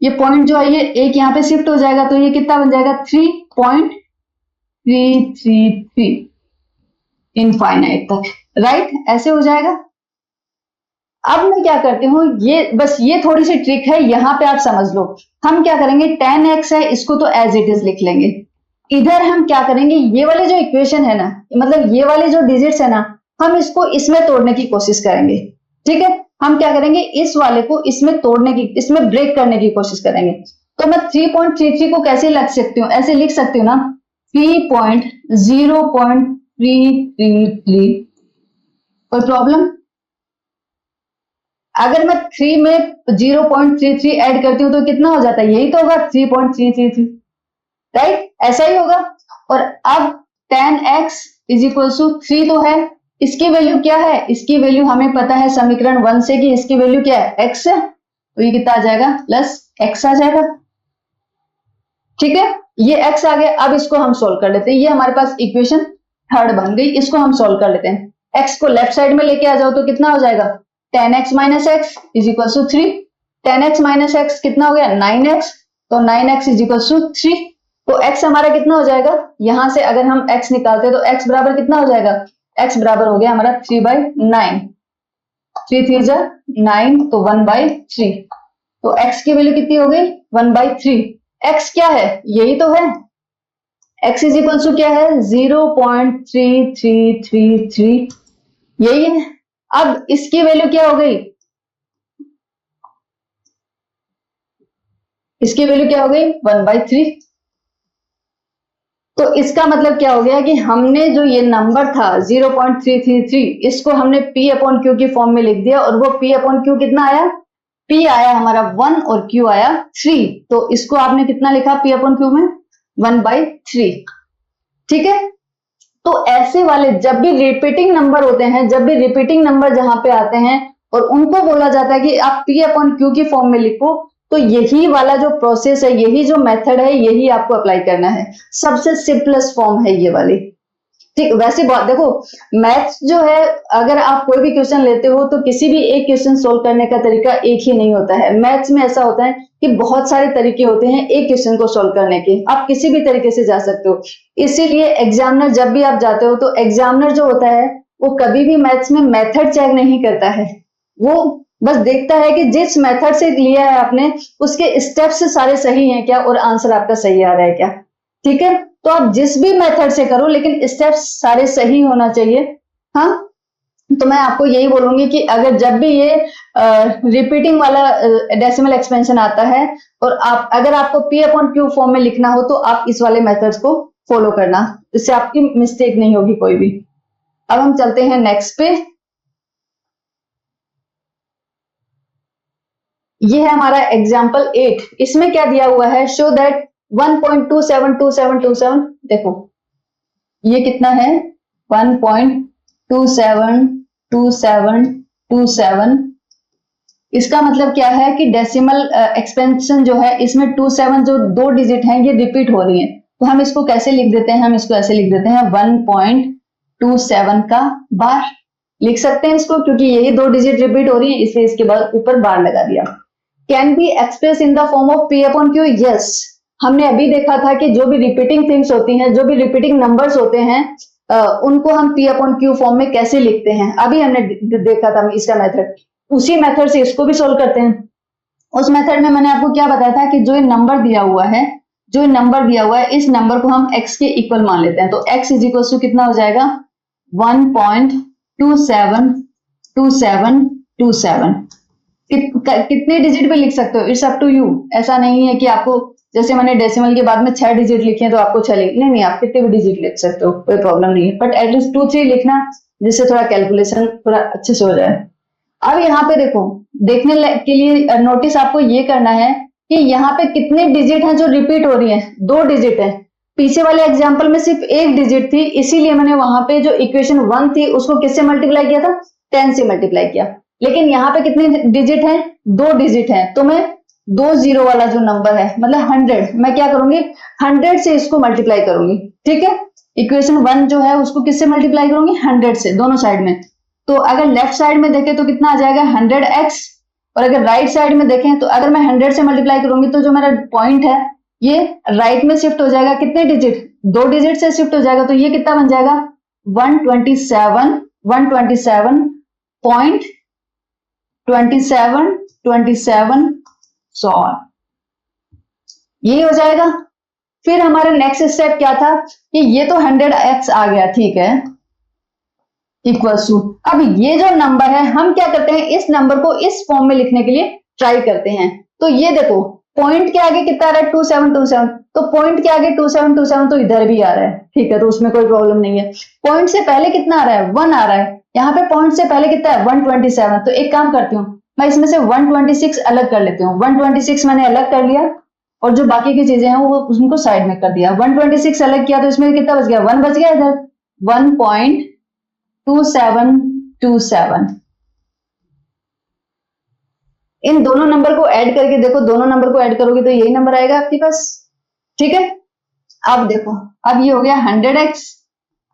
ये पॉइंट जो है ये एक यहाँ पे शिफ्ट हो जाएगा, तो ये कितना बन जाएगा 3.333 इनफाइनाइट तक, राइट, ऐसे हो जाएगा। अब मैं क्या करती हूँ, ये बस ये थोड़ी सी ट्रिक है, यहां पे आप समझ लो। हम क्या करेंगे 10x है, इसको तो एज इट इज लिख लेंगे। इधर हम क्या करेंगे, ये वाले जो इक्वेशन है ना, मतलब ये वाले जो डिजिट्स है ना, हम इसको इसमें तोड़ने की कोशिश करेंगे। ठीक है, हम क्या करेंगे, इस वाले को इसमें तोड़ने की, इसमें ब्रेक करने की कोशिश करेंगे। तो मैं 3.33 को कैसे लिख सकती हूँ, ऐसे लिख सकती हूँ ना, 3.0.333। कोई प्रॉब्लम, अगर मैं 3 में 0.33 ऐड करती हूँ तो कितना हो जाता है, यही तो होगा 3.333, राइट, ऐसा ही होगा। और अब 10x इज इक्वल टू 3 तो है, इसकी वैल्यू क्या है, इसकी वैल्यू हमें पता है समीकरण 1 से कि इसकी वैल्यू क्या है, x है, तो ये कितना आ जाएगा प्लस x आ जाएगा। ठीक है, ये x आ गया। अब इसको हम सोल्व कर लेते हैं, ये हमारे पास इक्वेशन 3 बन गई, इसको हम सोल्व कर लेते हैं। x को लेफ्ट साइड में लेके आ जाओ तो कितना हो जाएगा 10x minus X is equal to 3। 10x minus X कितना हो गया 9x, तो 9x इज इक्वल टू 3। तो x हमारा कितना हो जाएगा, यहां से अगर हम x निकालते हैं तो x बराबर कितना हो जाएगा, x बराबर हो गया हमारा 3/9, 3 3 जा 9, तो 1/3। तो x की वैल्यू कितनी हो गई 1/3। x क्या है, यही तो है, x इज इक्वल टू क्या है 0.3333, यही है। अब इसकी वैल्यू क्या हो गई, इसकी वैल्यू क्या हो गई 1/3। तो इसका मतलब क्या हो गया कि हमने जो ये नंबर था 0.333 इसको हमने p अपॉन क्यू की फॉर्म में लिख दिया, और वो p अपॉन क्यू कितना आया, p आया हमारा 1 और q आया 3। तो इसको आपने कितना लिखा p अपॉन क्यू में 1/3। ठीक है, तो ऐसे वाले जब भी रिपीटिंग नंबर होते हैं, जब भी रिपीटिंग नंबर जहां पे आते हैं और उनको बोला जाता है कि आप p अपॉन क्यू की फॉर्म में लिखो, तो यही वाला जो प्रोसेस है, यही जो मेथड है, यही आपको अप्लाई करना है। सबसे सिंपलेस्ट फॉर्म है ये वाली। ठीक, वैसे बहुत देखो मैथ्स जो है, अगर आप कोई भी क्वेश्चन लेते हो तो किसी भी एक क्वेश्चन सोल्व करने का तरीका एक ही नहीं होता है। मैथ्स में ऐसा होता है कि बहुत सारे तरीके होते हैं एक क्वेश्चन को सोल्व करने के, आप किसी भी तरीके से जा सकते हो। इसीलिए एग्जामिनर जब भी आप जाते हो तो एग्जामिनर जो होता है वो कभी भी मैथ्स में मेथड चेक नहीं करता है, वो बस देखता है कि जिस मेथड से लिया है आपने उसके स्टेप्स सारे सही हैं क्या और आंसर आपका सही आ रहा है क्या। ठीक है, तो आप जिस भी मेथड से करो लेकिन स्टेप्स सारे सही होना चाहिए। हाँ, तो मैं आपको यही बोलूंगी कि अगर जब भी ये रिपीटिंग वाला डेसिमल एक्सपेंशन आता है और आप अगर आपको p अपॉन क्यू फॉर्म में लिखना हो तो आप इस वाले मेथड्स को फॉलो करना, इससे आपकी मिस्टेक नहीं होगी कोई भी। अब हम चलते हैं नेक्स्ट पे। ये है हमारा एग्जाम्पल 8। इसमें क्या दिया हुआ है, शो दैट 1.272727, देखो ये कितना है 1.272727। इसका मतलब क्या है कि डेसिमल एक्सपेंशन जो है इसमें 27 जो 2 डिजिट हैं ये रिपीट हो रही है। तो हम इसको कैसे लिख देते हैं, हम इसको ऐसे लिख देते हैं 1.27 का बार लिख सकते हैं इसको, क्योंकि यही 2 डिजिट रिपीट हो रही है इसलिए इसके बाद ऊपर बार लगा दिया। Can be express in the form of p upon Q, yes. हमने अभी देखा था कि जो भी रिपीटिंग थिंग्स होती हैं, जो भी रिपीटिंग नंबर्स होते हैं, उनको हम p अपॉन क्यू फॉर्म में कैसे लिखते हैं, अभी हमने देखा था इसका मेथड। उसी मेथड से इसको भी सोल्व करते हैं। उस मेथड में मैंने आपको क्या बताया था कि जो ये नंबर दिया हुआ है, जो नंबर दिया हुआ है इस नंबर को हम x के इक्वल मान लेते हैं। तो x इज इक्वल टू कितना हो जाएगा 1.272727। कितने डिजिट पे लिख सकते हो, इट्स अप टू यू। ऐसा नहीं है कि आपको जैसे मैंने डेसिमल के बाद में 6 डिजिट लिखे हैं तो आपको 6 लिख, नहीं, आप कितने भी डिजिट लिख सकते हो, कोई प्रॉब्लम नहीं है, बट एटलीस्ट 2-3 लिखना जिससे थोड़ा कैलकुलेशन थोड़ा अच्छे से हो जाए। अब यहाँ पे देखो, देखने के लिए नोटिस आपको ये करना है कि यहाँ पे कितने डिजिट हैं जो रिपीट हो रही हैं, 2 डिजिट है। पीछे वाले एग्जाम्पल में सिर्फ 1 डिजिट थी, इसीलिए मैंने वहां पे जो इक्वेशन 1 थी उसको किससे मल्टीप्लाई किया था, 10 से मल्टीप्लाई किया। लेकिन यहाँ पे कितने डिजिट हैं, 2 डिजिट हैं, तो मैं 2 0 वाला जो नंबर है मतलब 100, मैं क्या करूंगी 100 से इसको मल्टीप्लाई करूंगी। ठीक है, इक्वेशन 1 जो है उसको किससे मल्टीप्लाई करूंगी 100 से, दोनों साइड में। तो अगर लेफ्ट साइड में देखें तो कितना आ जाएगा 100x, और अगर राइट साइड में देखें तो अगर मैं 100 से मल्टीप्लाई करूंगी तो जो मेरा पॉइंट है ये राइट में शिफ्ट हो जाएगा, कितने डिजिट 2 डिजिट से शिफ्ट हो जाएगा, तो ये कितना बन जाएगा 127 सो ये हो जाएगा। फिर हमारा नेक्स्ट स्टेप क्या था कि ये तो 100x आ गया, ठीक है, इक्वल्स टू, अब ये जो नंबर है हम क्या करते हैं इस नंबर को इस फॉर्म में लिखने के लिए ट्राई करते हैं। तो ये देखो पॉइंट के आगे कितना आ रहा है 2727, तो पॉइंट के आगे 2727 तो इधर भी आ रहा है, ठीक है, तो उसमें कोई प्रॉब्लम नहीं है। पॉइंट से पहले कितना आ रहा है 1 आ रहा है, यहाँ पे पॉइंट से पहले कितना है 127, तो एक काम करती हूँ मैं इसमें से 126 अलग कर लेती हूँ। 126 मैंने अलग कर लिया और जो बाकी की चीजें हैं वो उनको साइड में कर दिया। 126 अलग किया तो इसमें कितना बच गया 1 बच गया, इधर 1.2727। इन दोनों नंबर को ऐड करके देखो, दोनों नंबर को ऐड करोगे तो यही नंबर आएगा आपके पास। ठीक है, अब देखो अब ये हो गया 100x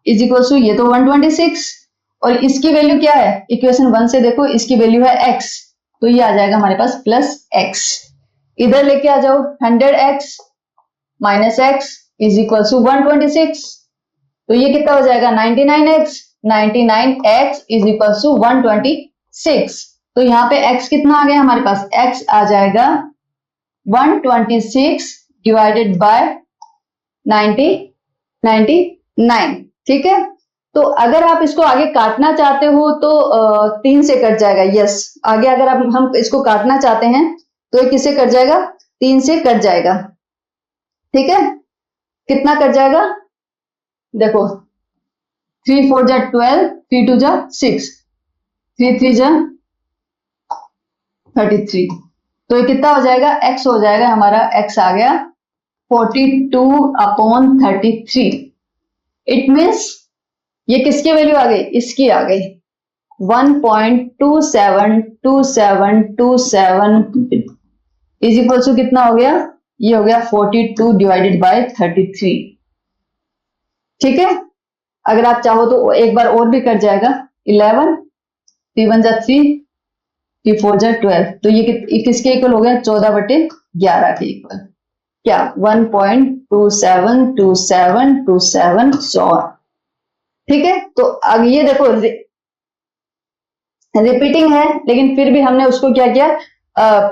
इज इक्वल टू ये तो 126, और इसकी वैल्यू क्या है इक्वेशन 1 से देखो इसकी वैल्यू है x, तो ये आ जाएगा हमारे पास प्लस x। इधर लेके आ जाओ 100x minus x is equal to 126, तो ये कितना हो जाएगा 99x, 99x is equal to 126। तो यहाँ पे x कितना आ गया हमारे पास, x आ जाएगा 126 डिवाइडेड बाय 99। 99, ठीक है। तो अगर आप इसको आगे काटना चाहते हो तो 3 से कट जाएगा, यस। आगे अगर हम इसको काटना चाहते हैं तो ये किससे कट जाएगा, 3 से कट जाएगा, ठीक है। कितना कट जाएगा, देखो 3 4 जा 12, 3 2 जा 6, 3 3 जा 33, तो ये कितना हो जाएगा, x हो जाएगा हमारा, x आ गया 42/33। इट मीन्स ये किसकी वैल्यू आ गई, इसकी आ गई 1.272727 इज इक्वल टू कितना हो गया, ये हो गया 42/33, ठीक है। अगर आप चाहो तो एक बार और भी कट जाएगा, 11 3 1 जा 3 3 4 जा 12, तो ये किसके इक्वल हो गया, 14/11 के इक्वल, क्या 1.272727 100, ठीक है। तो अब ये देखो रिपीटिंग है, लेकिन फिर भी हमने उसको क्या किया,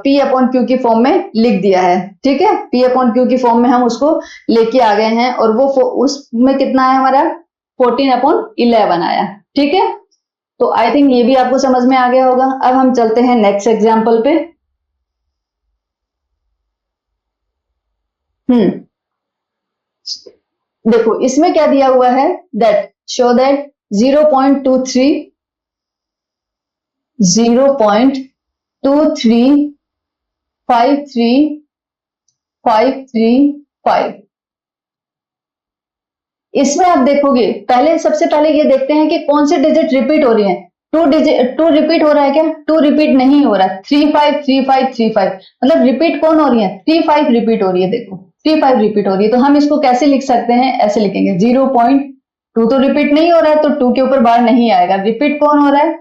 P/Q की फॉर्म में लिख दिया है, ठीक है। P/Q की फॉर्म में हम उसको लेके आ गए हैं, और वो उसमें कितना है हमारा 14/11 आया, ठीक है। तो आई थिंक ये भी आपको समझ में आ गया होगा। अब हम चलते हैं नेक्स्ट एग्जाम्पल पे। देखो इसमें क्या दिया हुआ है, दैट शो दैट 0.23 0.235355, इसमें आप देखोगे पहले, सबसे पहले ये देखते हैं कि कौन से डिजिट रिपीट हो रही है। 2 रिपीट हो रहा है क्या, 2 रिपीट नहीं हो रहा है, 353535, मतलब रिपीट कौन हो रही है, 35 रिपीट हो रही है, देखो 35 रिपीट हो रही है। तो हम इसको कैसे लिख सकते हैं, ऐसे लिखेंगे 0.2 तो रिपीट नहीं हो रहा है, तो 2 के ऊपर बार नहीं आएगा, रिपीट कौन हो रहा है,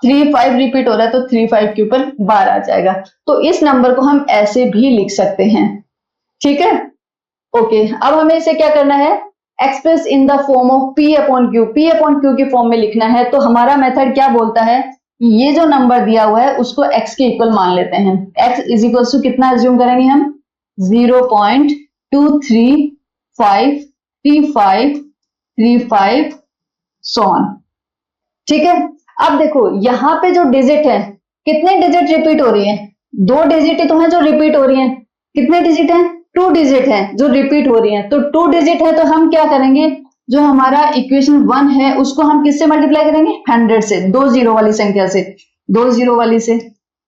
35 रिपीट हो रहा है, तो 35 के ऊपर बार आ जाएगा। तो इस नंबर को हम ऐसे भी लिख सकते हैं, ठीक है। ओके, अब हमें इसे क्या करना है, express in the form of P/Q, P/Q की फॉर्म में लिखना है। तो हमारा मेथड क्या बोलता है, ये जो नंबर दिया हुआ है उसको x के इक्वल मान लेते हैं, x इज इक्वल टू कितना एज्यूम करेंगे हम, 0.23535535 सो ऑन, ठीक है। अब देखो यहाँ पे जो डिजिट है, कितने डिजिट रिपीट हो रही है, 2 डिजिट तो है जो रिपीट हो रही है, कितने डिजिट है, 2 डिजिट है जो रिपीट हो रही है। तो 2 डिजिट है तो हम क्या करेंगे, जो हमारा इक्वेशन 1 है उसको हम किससे मल्टीप्लाई करेंगे, 100 से, 2 जीरो वाली संख्या से, 2 जीरो वाली से,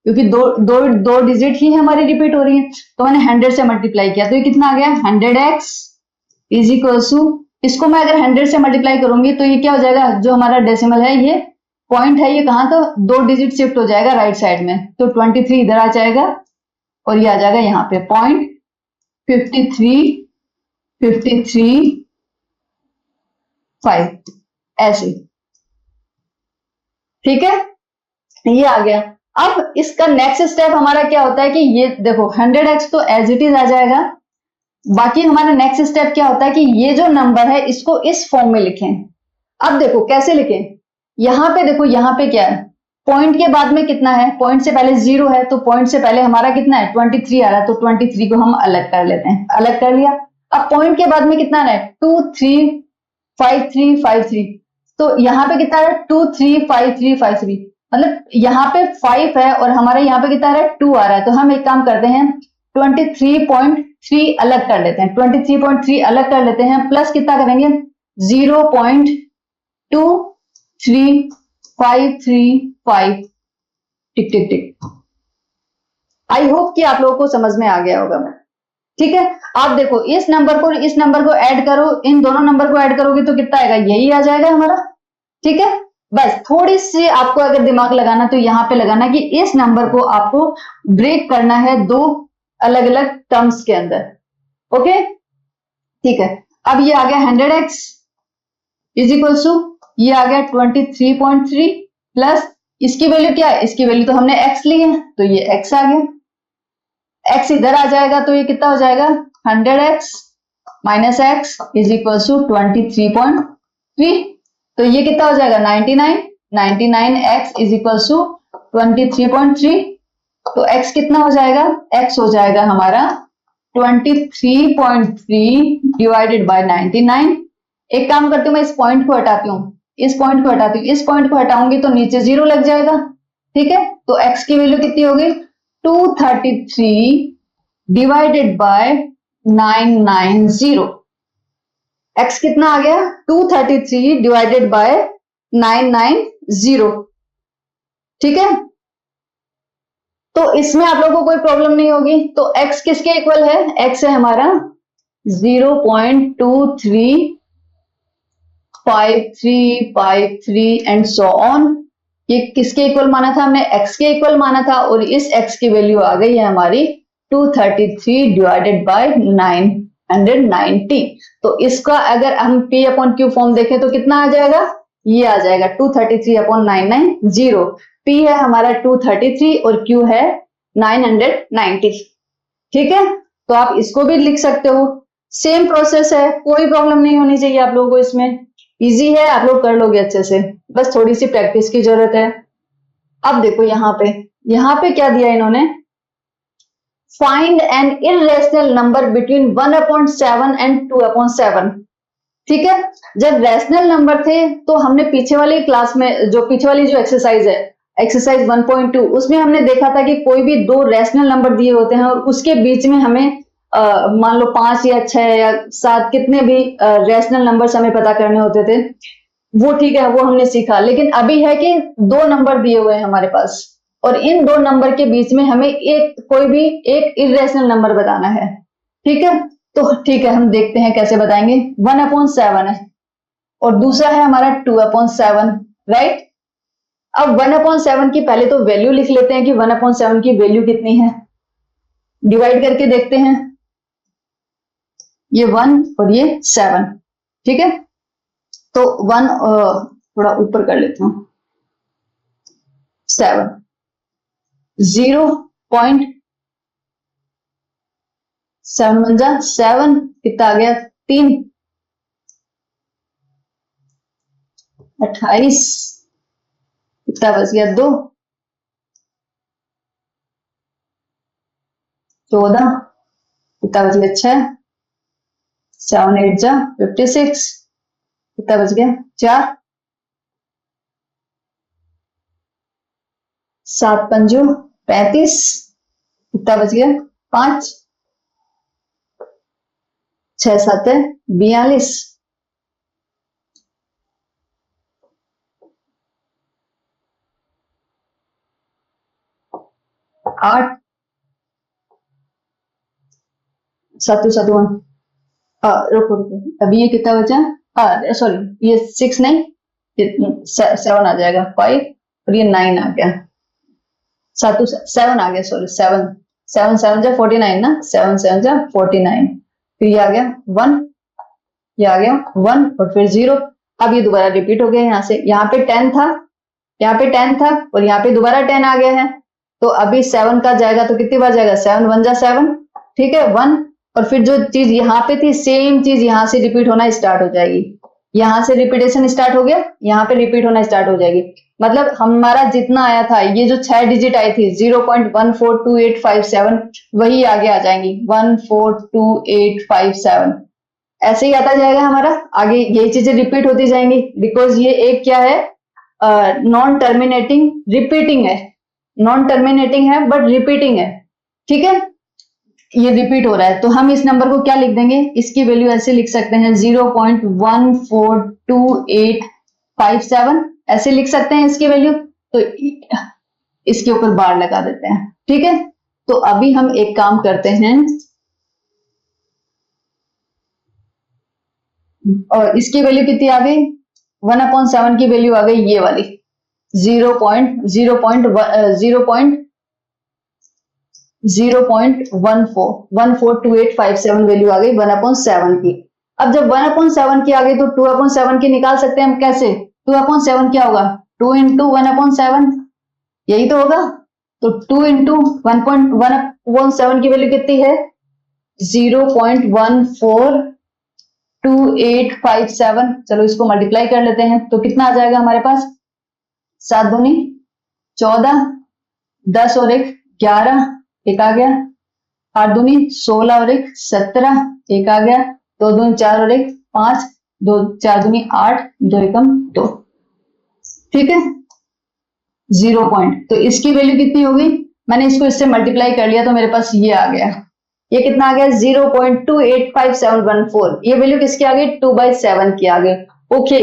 क्योंकि दो डिजिट ही हमारी रिपीट हो रही है, तो मैंने 100 से मल्टीप्लाई किया, तो ये कितना आ गया 100x इज इक्वल टू, इसको मैं अगर 100 से मल्टीप्लाई करूंगी तो ये क्या हो जाएगा, जो हमारा डेसिमल है, ये पॉइंट है, ये कहां, तो 2 डिजिट शिफ्ट हो जाएगा राइट साइड में, तो 23 इधर आ जाएगा, और ये आ जाएगा यहाँ पे 0.535 ऐसे, ठीक है, ये आ गया। अब इसका नेक्स्ट स्टेप हमारा क्या होता है कि ये देखो 100x तो एज इट इज आ जाएगा, बाकी हमारा नेक्स्ट स्टेप क्या होता है कि ये जो नंबर है इसको इस फॉर्म में लिखें। अब देखो कैसे लिखें, यहां पे देखो, यहाँ पे क्या है, पॉइंट के बाद में कितना है, पॉइंट से पहले 0 है, तो पॉइंट से पहले हमारा कितना है 23 आ रहा है, तो 23 को हम अलग कर लेते हैं, अलग कर लिया। अब पॉइंट के बाद में कितना है 235353, तो यहाँ पे कितना है 235353, मतलब यहाँ पे 5 है और हमारे यहाँ पे कितना है 2 आ रहा है, तो हम एक काम करते हैं 23.3 अलग कर लेते हैं, 23.3 अलग कर लेते हैं, प्लस कितना करेंगे 0.23535, टिक टिक टिक। आई होप कि आप लोगों को समझ में आ गया होगा, ठीक है। आप देखो इस नंबर को ऐड करो, इन दोनों नंबर को ऐड करोगे तो कितना आएगा, यही आ जाएगा हमारा, ठीक है। बस थोड़ी सी आपको अगर दिमाग लगाना तो यहाँ पे लगाना कि इस नंबर को आपको ब्रेक करना है 2 अलग अलग टर्म्स के अंदर, ओके, ठीक है। अब ये आ गया 100x इज इक्वल टू, ये आ गया 23.3 प्लस इसकी वैल्यू क्या है, इसकी वैल्यू तो हमने x ली है, तो ये x आ गया, x इधर आ जाएगा, तो ये कितना हो जाएगा 100x minus x is equal to 23.3, तो ये कितना हो जाएगा 99x इज इक्वल टू 23.3, तो x कितना हो जाएगा, x हो जाएगा हमारा 23.3 डिवाइडेड बाय 99। एक काम करती हूँ, मैं इस पॉइंट को हटाती हूँ, इस पॉइंट को हटाती हूँ, इस पॉइंट को हटाऊंगी तो नीचे 0 लग जाएगा। ठीक है, तो x की वैल्यू कितनी होगी 233 डिवाइडेड बाय 990। x कितना आ गया 233 डिवाइडेड बाय 990। ठीक है, तो इसमें आप लोगों को कोई प्रॉब्लम नहीं होगी। तो x किसके इक्वल है, x है हमारा 0.235353 एंड सो ऑन। ये किसके इक्वल माना था हमने, x के इक्वल माना था, और इस x की वैल्यू आ गई है हमारी 233 डिवाइडेड बाय 990। तो इसका अगर हम p अपॉन q फॉर्म देखें तो कितना आ जाएगा, ये आ जाएगा 233 अपॉन 990। p है हमारा 233 और q है 990। ठीक है, तो आप इसको भी लिख सकते हो, सेम प्रोसेस है, कोई प्रॉब्लम नहीं होनी चाहिए आप लोगों को इसमें, इजी है, आप लोग कर लोगे अच्छे से, बस थोड़ी सी प्रैक्टिस की जरूरत है। अब देखो यहाँ पे क्या दिया इन्होंने, find an irrational number between 1/7 and 2/7। ठीक है, जब रैशनल नंबर थे तो हमने पीछे वाली क्लास में, जो पीछे वाली जो एक्सरसाइज है, एक्सरसाइज 1.2, उसमें हमने देखा था कि कोई भी दो रैशनल नंबर दिए होते हैं और उसके बीच में हमें मान लो 5 या 6 या 7 कितने भी रैशनल नंबर्स हमें पता करने होते थे, वो ठीक है, वो हमने सीखा। लेकिन अभी है कि दो नंबर दिए हुए हैं हमारे पास और इन दो नंबर के बीच में हमें कोई भी एक इरेशनल नंबर बताना है। ठीक है, तो ठीक है, हम देखते हैं कैसे बताएंगे। 1/7 है और दूसरा है हमारा 2/7, राइट। अब 1/7 की पहले तो वैल्यू लिख लेते हैं कि 1/7 की वैल्यू कितनी है, डिवाइड करके देखते हैं, ये 1 और ये 7। ठीक है, तो 1 थोड़ा ऊपर कर लेता हूं, 7 0.7 कितना आ गया 3, 28 कितना बच गया 2, 14 कितना बच गया 6, 7 8 जा 56 कितना बच गया 4, 7 पंजो 35 कितना बच गया 5, 6 7 42, 8 7 7 1, रुको अभी ये कितना बचा, सॉरी ये 6 नहीं, 7 आ जाएगा 5 और ये 9 आ गया, 7 आ गया, सॉरी 7 7 7 जा 49 ना, 7 7 जा 49, फिर ये आ गया 1, ये आ गया 1 और फिर 0। अब ये दोबारा रिपीट हो गया, यहाँ से यहाँ पे 10 था, यहाँ पे 10 था और यहाँ पे दोबारा 10 आ गया है, तो अभी 7 का जाएगा तो कितनी बार जाएगा, 7 1 जा 7, ठीक है 1, और फिर जो चीज यहाँ पे थी सेम चीज यहाँ से रिपीट होना स्टार्ट हो जाएगी, यहाँ से रिपीटेशन स्टार्ट हो गया, यहाँ पे रिपीट होना स्टार्ट हो जाएगी। मतलब हमारा जितना आया था, ये जो 6 डिजिट आई थी 0.142857 वही आगे आ जाएंगी 142857, ऐसे ही आता जाएगा हमारा आगे, यही चीजें रिपीट होती जाएंगी, बिकॉज ये एक क्या है, नॉन टर्मिनेटिंग रिपीटिंग है, नॉन टर्मिनेटिंग है बट रिपीटिंग है। ठीक है, ये रिपीट हो रहा है, तो हम इस नंबर को क्या लिख देंगे, इसकी वैल्यू ऐसे लिख सकते हैं 0.142857, ऐसे लिख सकते हैं इसकी वैल्यू, तो इसके ऊपर बार लगा देते हैं। ठीक है, तो अभी हम एक काम करते हैं, और इसकी वैल्यू कितनी आ गई, 1/7 की वैल्यू आ गई ये वाली 0.142857 वैल्यू आ गई 1/7 की। अब जब 1/7 की आ गई तो 2/7 की निकाल सकते हैं हम, कैसे, 2/7 क्या होगा 2 इंटू 1/7, यही तो होगा, तो 2 इंटू 1/7 की वैल्यू कितनी है 0.142857, चलो इसको मल्टीप्लाई कर लेते हैं तो कितना आ जाएगा हमारे पास, 7 दूनी 14, 10 और 1 11, एक आ गया 8 दूनी 16 और 1 17, एक आ गया, 2 दूनी 4 और 1 5, 2 4 दूनी 8, 2 एकम 2, ठीक है 0 पॉइंट। तो इसकी वैल्यू कितनी होगी, मैंने इसको इससे मल्टीप्लाई कर लिया तो मेरे पास ये आ गया, ये कितना आ गया 0.285714, ये वैल्यू किसकी आ गई 2/7 की आ गई। ओके,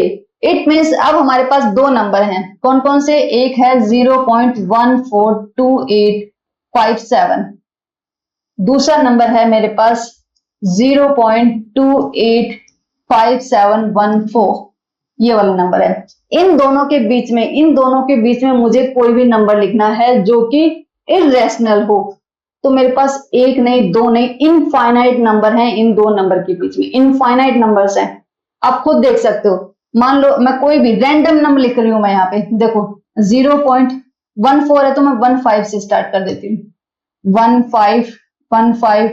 इट मीन्स अब हमारे पास दो नंबर हैं, कौन कौन से, एक है 0.142857, दूसरा नंबर है मेरे पास 0.285714, ये वाला नंबर है। इन दोनों के बीच में मुझे कोई भी नंबर लिखना है जो कि इर्रेशनल हो। तो मेरे पास एक नहीं, दो नहीं, इनफाइनाइट नंबर हैं इन दो नंबर के बीच में, इनफाइनाइट नंबर्स हैं, आप खुद देख सकते हो। मान लो मैं कोई भी रैंडम नंबर लिख रही हूं, मैं यहाँ पे देखो 0.14 है तो मैं 15 से स्टार्ट कर देती हूँ, 15 15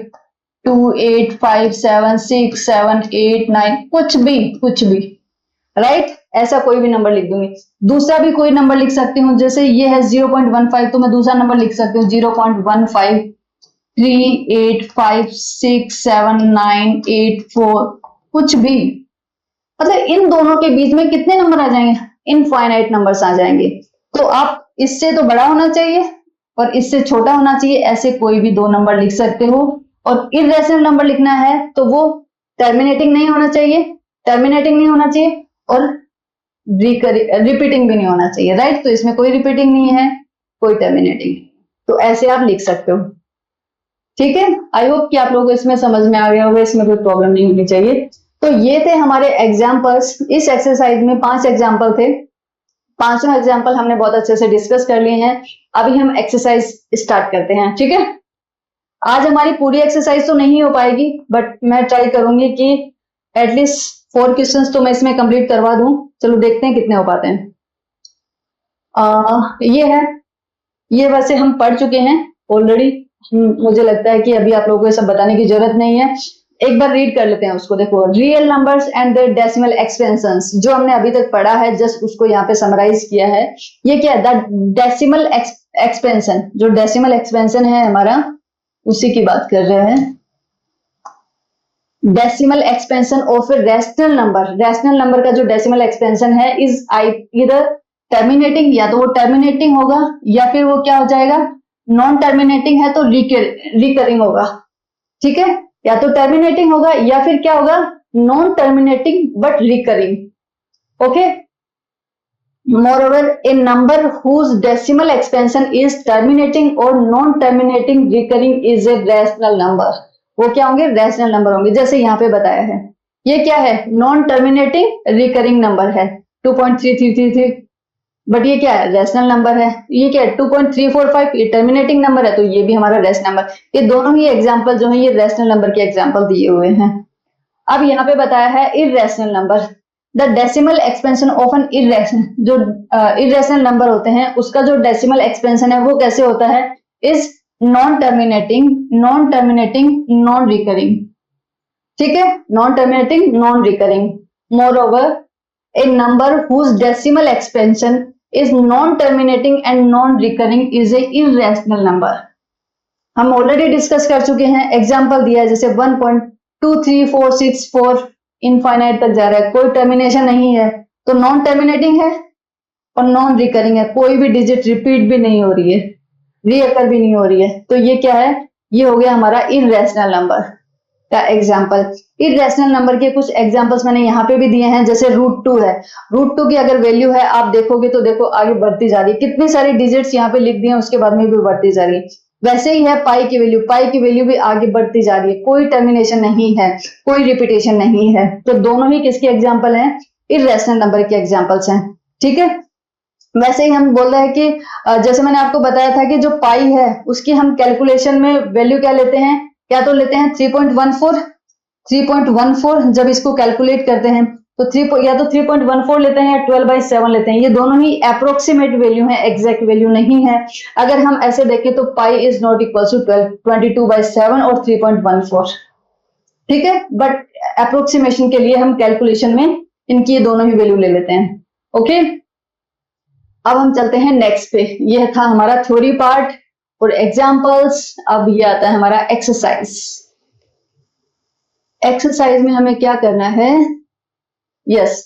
2 8 5 7 6 7 8 9, कुछ भी राइट, ऐसा कोई भी नंबर लिख दूंगी। दूसरा भी कोई नंबर लिख सकती हूँ, जैसे ये है 0.15 तो मैं दूसरा नंबर लिख सकती हूँ 0.15 3 8 5 6 7 9 8 4, कुछ भी, मतलब इन दोनों के बीच में कितने नंबर आ जाएंगे, इनफाइनाइट नंबर्स आ जाएंगे। तो आप इससे तो बड़ा होना चाहिए और इससे छोटा होना चाहिए, ऐसे कोई भी दो नंबर लिख सकते हो। और इर्रेशनल नंबर लिखना है तो वो टर्मिनेटिंग नहीं होना चाहिए और रिपीटिंग भी नहीं होना चाहिए, राइट। तो इसमें कोई रिपीटिंग नहीं है, कोई टर्मिनेटिंग, तो ऐसे आप लिख सकते हो, ठीक है। आई होप कि आप लोगों को इसमें समझ में आ गया होगा, इसमें कोई प्रॉब्लम नहीं होनी चाहिए। तो ये थे हमारे एग्जाम्पल्स, इस एक्सरसाइज में 5 एग्जाम्पल थे, पांचों एग्जाम्पल हमने बहुत अच्छे से डिस्कस कर लिए हैं। अभी हम एक्सरसाइज स्टार्ट करते हैं, ठीक है। आज हमारी पूरी एक्सरसाइज तो नहीं हो पाएगी, बट मैं ट्राई करूंगी कि एटलीस्ट 4 क्वेश्चंस तो मैं इसमें कंप्लीट करवा दूं। चलो देखते हैं कितने हो पाते हैं। ये है, ये वैसे हम पढ़ चुके हैं ऑलरेडी, मुझे लगता है कि अभी आप लोगों को ये सब बताने की जरूरत नहीं है, एक बार रीड कर लेते हैं उसको। देखो, real numbers and their decimal expansions, जो हमने अभी तक पढ़ा है जस्ट उसको यहाँ पे समराइज किया है। ये क्या है, द डेसिमल एक्सपेंशन, जो डेसिमल एक्सपेंशन है हमारा उसी की बात कर रहे हैं। Decimal expansion of a rational number का जो डेसिमल एक्सपेंशन है इज इधर टर्मिनेटिंग, या तो वो टर्मिनेटिंग होगा या फिर वो क्या हो जाएगा, नॉन टर्मिनेटिंग है तो रिकरिंग होगा, ठीक है। या तो टर्मिनेटिंग होगा या फिर क्या होगा, non terminating but recurring, okay. Moreover a number whose decimal expansion is terminating or non terminating recurring is a rational number, वो क्या होंगे, रैशनल नंबर होंगे। जैसे यहाँ पे बताया है, ये क्या है, नॉन टर्मिनेटिंग रिकरिंग नंबर है 2.3333, बट ये क्या है, रैशनल नंबर है। ये क्या है 2.345, ये टर्मिनेटिंग नंबर है, तो ये भी हमारा रैशनल नंबर। ये दोनों ही एग्जाम्पल जो है ये रैशनल नंबर के एग्जाम्पल दिए हुए हैं। अब यहाँ पे बताया है irrational number, the decimal expansion of N irrational, जो इर्रेशनल नंबर होते हैं उसका जो डेसिमल एक्सपेंशन है वो कैसे होता है, is non terminating non recurring, ठीक है, non terminating non recurring. Moreover a number whose decimal expansion is non terminating and non recurring is a irrational number. हम ऑलरेडी डिस्कस कर चुके हैं, एग्जाम्पल दिया है जैसे 1.23464 इनफाइनाइट तक जा रहा है, कोई टर्मिनेशन नहीं है, तो नॉन टर्मिनेटिंग है और नॉन रिकरिंग है, कोई भी डिजिट रिपीट भी नहीं हो रही है, रीअकर भी नहीं हो रही है, तो ये क्या है, ये हो गया हमारा इर्रेशनल नंबर का एग्जाम्पल। इर्रेशनल नंबर के कुछ एग्जाम्पल्स मैंने यहाँ पे भी दिए हैं, जैसे √2 है, √2 की अगर वैल्यू है आप देखोगे तो देखो आगे बढ़ती जा रही है, कितनी सारी डिजिट्स यहाँ पे लिख दिए हैं, उसके बाद में भी बढ़ती जा रही है। वैसे ही है पाई की वैल्यू भी आगे बढ़ती जा रही है, कोई टर्मिनेशन नहीं है, कोई रिपीटेशन नहीं है, तो दोनों ही किसके एग्जाम्पल हैं, इर्रेशनल नंबर के एग्जाम्पल्स हैं, ठीक है। वैसे ही हम बोल रहे हैं कि जैसे मैंने आपको बताया था कि जो पाई है उसकी हम कैलकुलेशन में वैल्यू क्या लेते हैं, क्या तो लेते हैं 3.14 जब इसको कैलकुलेट करते हैं तो 3.14 लेते हैं या 12/7 लेते हैं, ये दोनों ही अप्रोक्सीमेट वैल्यू है, एग्जैक्ट वैल्यू नहीं है। अगर हम ऐसे देखें तो pi is not equal to 22/7 और 3.14, ठीक है, बट अप्रोक्सीमेशन के लिए हम कैलकुलेशन में इनकी ये दोनों ही वैल्यू ले लेते हैं, ओके। अब हम चलते हैं नेक्स्ट पे, ये था हमारा थ्योरी पार्ट और एग्जाम्पल्स। अब ये आता है हमारा एक्सरसाइज। एक्सरसाइज में हमें क्या करना है, यस,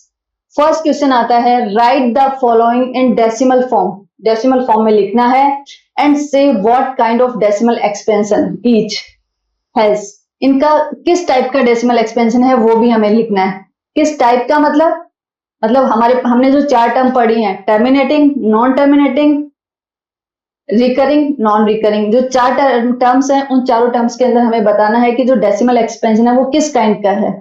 फर्स्ट क्वेश्चन आता है right the following in decimal form. Decimal form में लिखना है एंड से what kind of decimal expansion each has. इनका किस टाइप का डेसिमल एक्सपेंशन है वो भी हमें लिखना है। किस टाइप का मतलब हमने जो 4 टर्म पढ़ी हैं, terminating, non terminating, recurring, non recurring, जो 4 टर्म्स हैं उन चारों टर्म्स के अंदर हमें बताना है कि जो डेसिमल एक्सपेंशन है वो किस काइंड का है।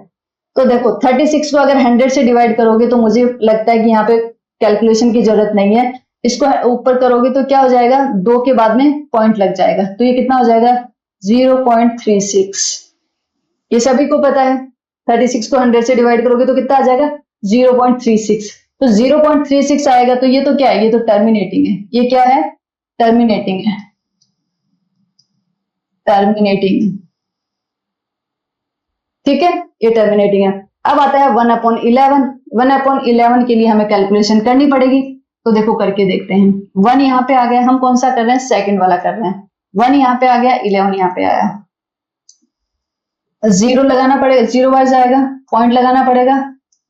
तो देखो 36 को अगर 100 से डिवाइड करोगे तो मुझे लगता है कि यहाँ पे कैलकुलेशन की जरूरत नहीं है। इसको ऊपर करोगे तो क्या हो जाएगा, 2 के बाद में पॉइंट लग जाएगा, तो ये कितना हो जाएगा 0.36। ये सभी को पता है, 36 को 100 से डिवाइड करोगे तो कितना आ जाएगा 0.36। तो 0.36 आएगा, तो ये तो क्या है, ये तो टर्मिनेटिंग है। ये क्या है, टर्मिनेटिंग है, टर्मिनेटिंग, ठीक है, ये टर्मिनेटिंग है। अब आता है 1/11। 1/11 के लिए हमें कैलकुलेशन करनी पड़ेगी, तो देखो करके देखते हैं। 1 यहाँ पे आ गया, हम कौन सा कर रहे हैं, सेकंड वाला कर रहे हैं। 1 यहाँ पे आ गया, 11 यहाँ पे आया, 0 लगाना पड़ेगा, 0 बार जाएगा, पॉइंट लगाना पड़ेगा,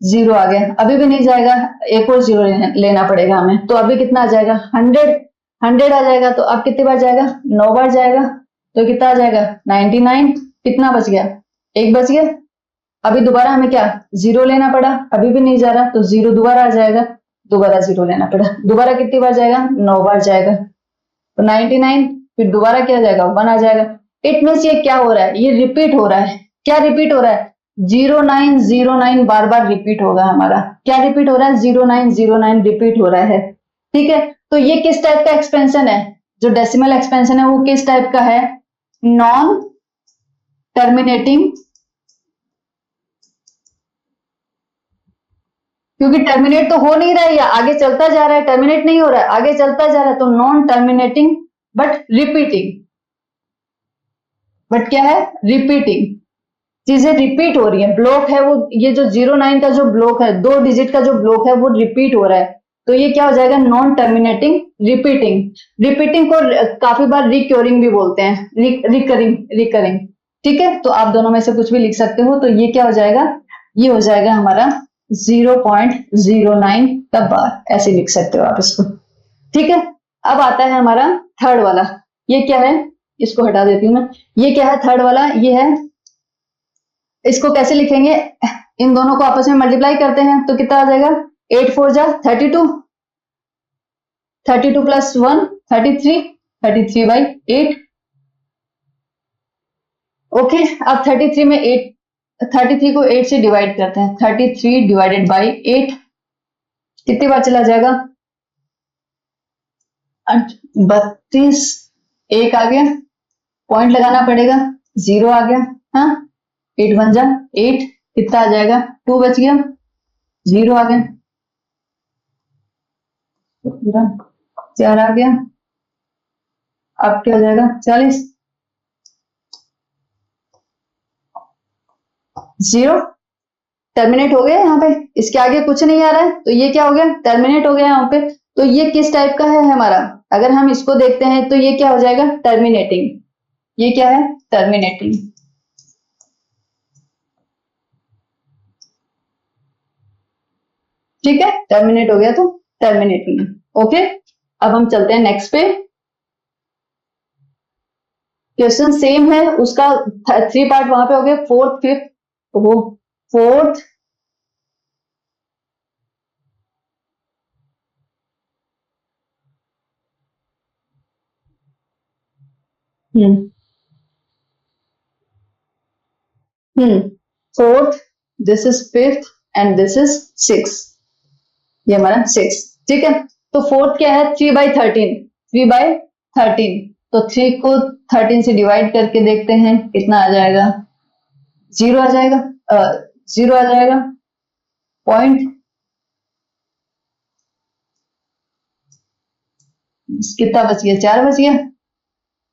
0 आ गया, अभी भी नहीं जाएगा, एक और 0 लेना पड़ेगा हमें, तो अभी कितना आ जाएगा 100 आ जाएगा। तो अब कितनी बार जाएगा, 9 बार जाएगा, तो कितना आ जाएगा 99। कितना बच गया, 1 बच गया। अभी दोबारा हमें क्या 0 लेना पड़ा, अभी भी नहीं जा रहा, तो 0 दोबारा आ जाएगा, दोबारा 0 लेना पड़ा, दोबारा कितनी बार जाएगा 9 बार जाएगा, तो 99, फिर दोबारा क्या जाएगा 1 आ जाएगा। इट मीन्स ये क्या हो रहा है, ये रिपीट हो रहा है। क्या रिपीट हो रहा है, 0909 बार बार रिपीट होगा हमारा। क्या रिपीट हो रहा है, 0909 रिपीट हो रहा है, ठीक है। तो ये किस टाइप का एक्सपेंशन है, जो डेसिमल एक्सपेंशन है वो किस टाइप का है, नॉन टर्मिनेटिंग, क्योंकि टर्मिनेट तो हो नहीं रहा है, आगे चलता जा रहा है, टर्मिनेट नहीं हो रहा है, आगे चलता जा रहा है, तो non terminating but repeating. But क्या है, रिपीटिंग, चीजें रिपीट हो रही है, ब्लॉक है वो, ये जो 09 का जो ब्लॉक है, 2 डिजिट का जो ब्लॉक है वो रिपीट हो रहा है, तो ये क्या हो जाएगा नॉन टर्मिनेटिंग रिपीटिंग। रिपीटिंग को काफी बार रिक्योरिंग भी बोलते हैं, रिकरिंग, ठीक है। तो आप दोनों में से कुछ भी लिख सकते हो, तो ये क्या हो जाएगा, ये हो जाएगा हमारा 0.09 का बार, ऐसे लिख सकते हो आप इसको, ठीक है। अब आता है हमारा थर्ड वाला, ये क्या है, इसको हटा देती हूँ मैं। ये क्या है थर्ड वाला, ये है, इसको कैसे लिखेंगे, इन दोनों को आपस में मल्टीप्लाई करते हैं तो कितना आ जाएगा 8 4 जा 32, 32 प्लस 1 33, 33/8। ओके, अब 33 में 8, 33 को 8 से डिवाइड करते हैं, 33 डिवाइडेड बाई 8 कितनी बार चला जाएगा 32, 1 आ गया, पॉइंट लगाना पड़ेगा, 0 आ गया, हाँ 8 1 जा 8, कितना आ जाएगा 2 बच गया, 0 आ गया, 4 आ गया, अब क्या हो जाएगा 40, 0 टर्मिनेट हो गया यहाँ पे, इसके आगे कुछ नहीं आ रहा है, तो ये क्या हो गया टर्मिनेट हो गया यहाँ पे। तो ये किस टाइप का है हमारा, अगर हम इसको देखते हैं तो ये क्या हो जाएगा टर्मिनेटिंग, ये क्या है टर्मिनेटिंग, ठीक है, टर्मिनेट हो गया तो टर्मिनेटिंग, ओके। अब हम चलते हैं नेक्स्ट पे, क्वेश्चन सेम है, उसका 3 पार्ट वहां पे हो गए, फोर्थ फिफ्थ, वो fourth fourth, this is fifth and this is six, ये हमारा 6, ठीक है। तो फोर्थ क्या है 3/13, 3/13, तो 3 को 13 से डिवाइड करके देखते हैं कितना आ जाएगा, 0 आ जाएगा, 0 आ जाएगा, पॉइंट कितना बच गया 4 बच गया,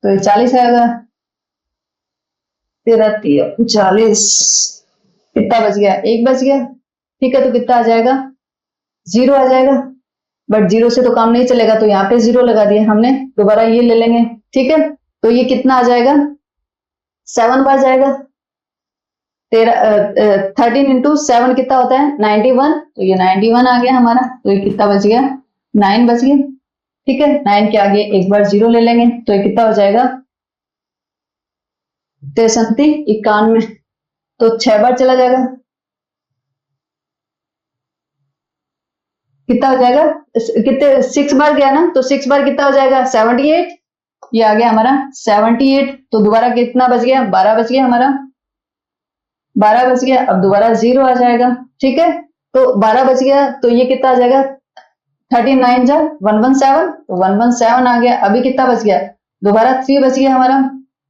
तो 40 आएगा, 13 40, कितना बच गया 1 बच गया, ठीक है। तो कितना आ जाएगा 0 आ जाएगा, बट 0 से तो काम नहीं चलेगा, तो यहाँ पे 0 लगा दिया हमने, दोबारा ये ले लेंगे, ठीक है, तो ये कितना आ जाएगा, 7 बार जाएगा, 13 इंटू 7 कितना होता है 91, तो ये 91 आ गया हमारा, तो ये कितना बच गया 9 बच गया। ठीक है, 9 के आगे एक बार 0 ले लेंगे, तो ये कितना हो जाएगा 63 91, तो 6 बार चला जाएगा, कितना हो जाएगा, कितने 6 बार गया ना, तो 6 बार कितना हो जाएगा 78, ये आ गया हमारा 78, तो दोबारा कितना बच गया 12 बच गया हमारा, 12 बच गया, अब दोबारा 0 आ जाएगा। ठीक है, तो 12 बच गया, तो ये कितना आ जाएगा 39 जा 117, तो 117 आ गया, अभी कितना बच गया, दोबारा 3 बच गया हमारा,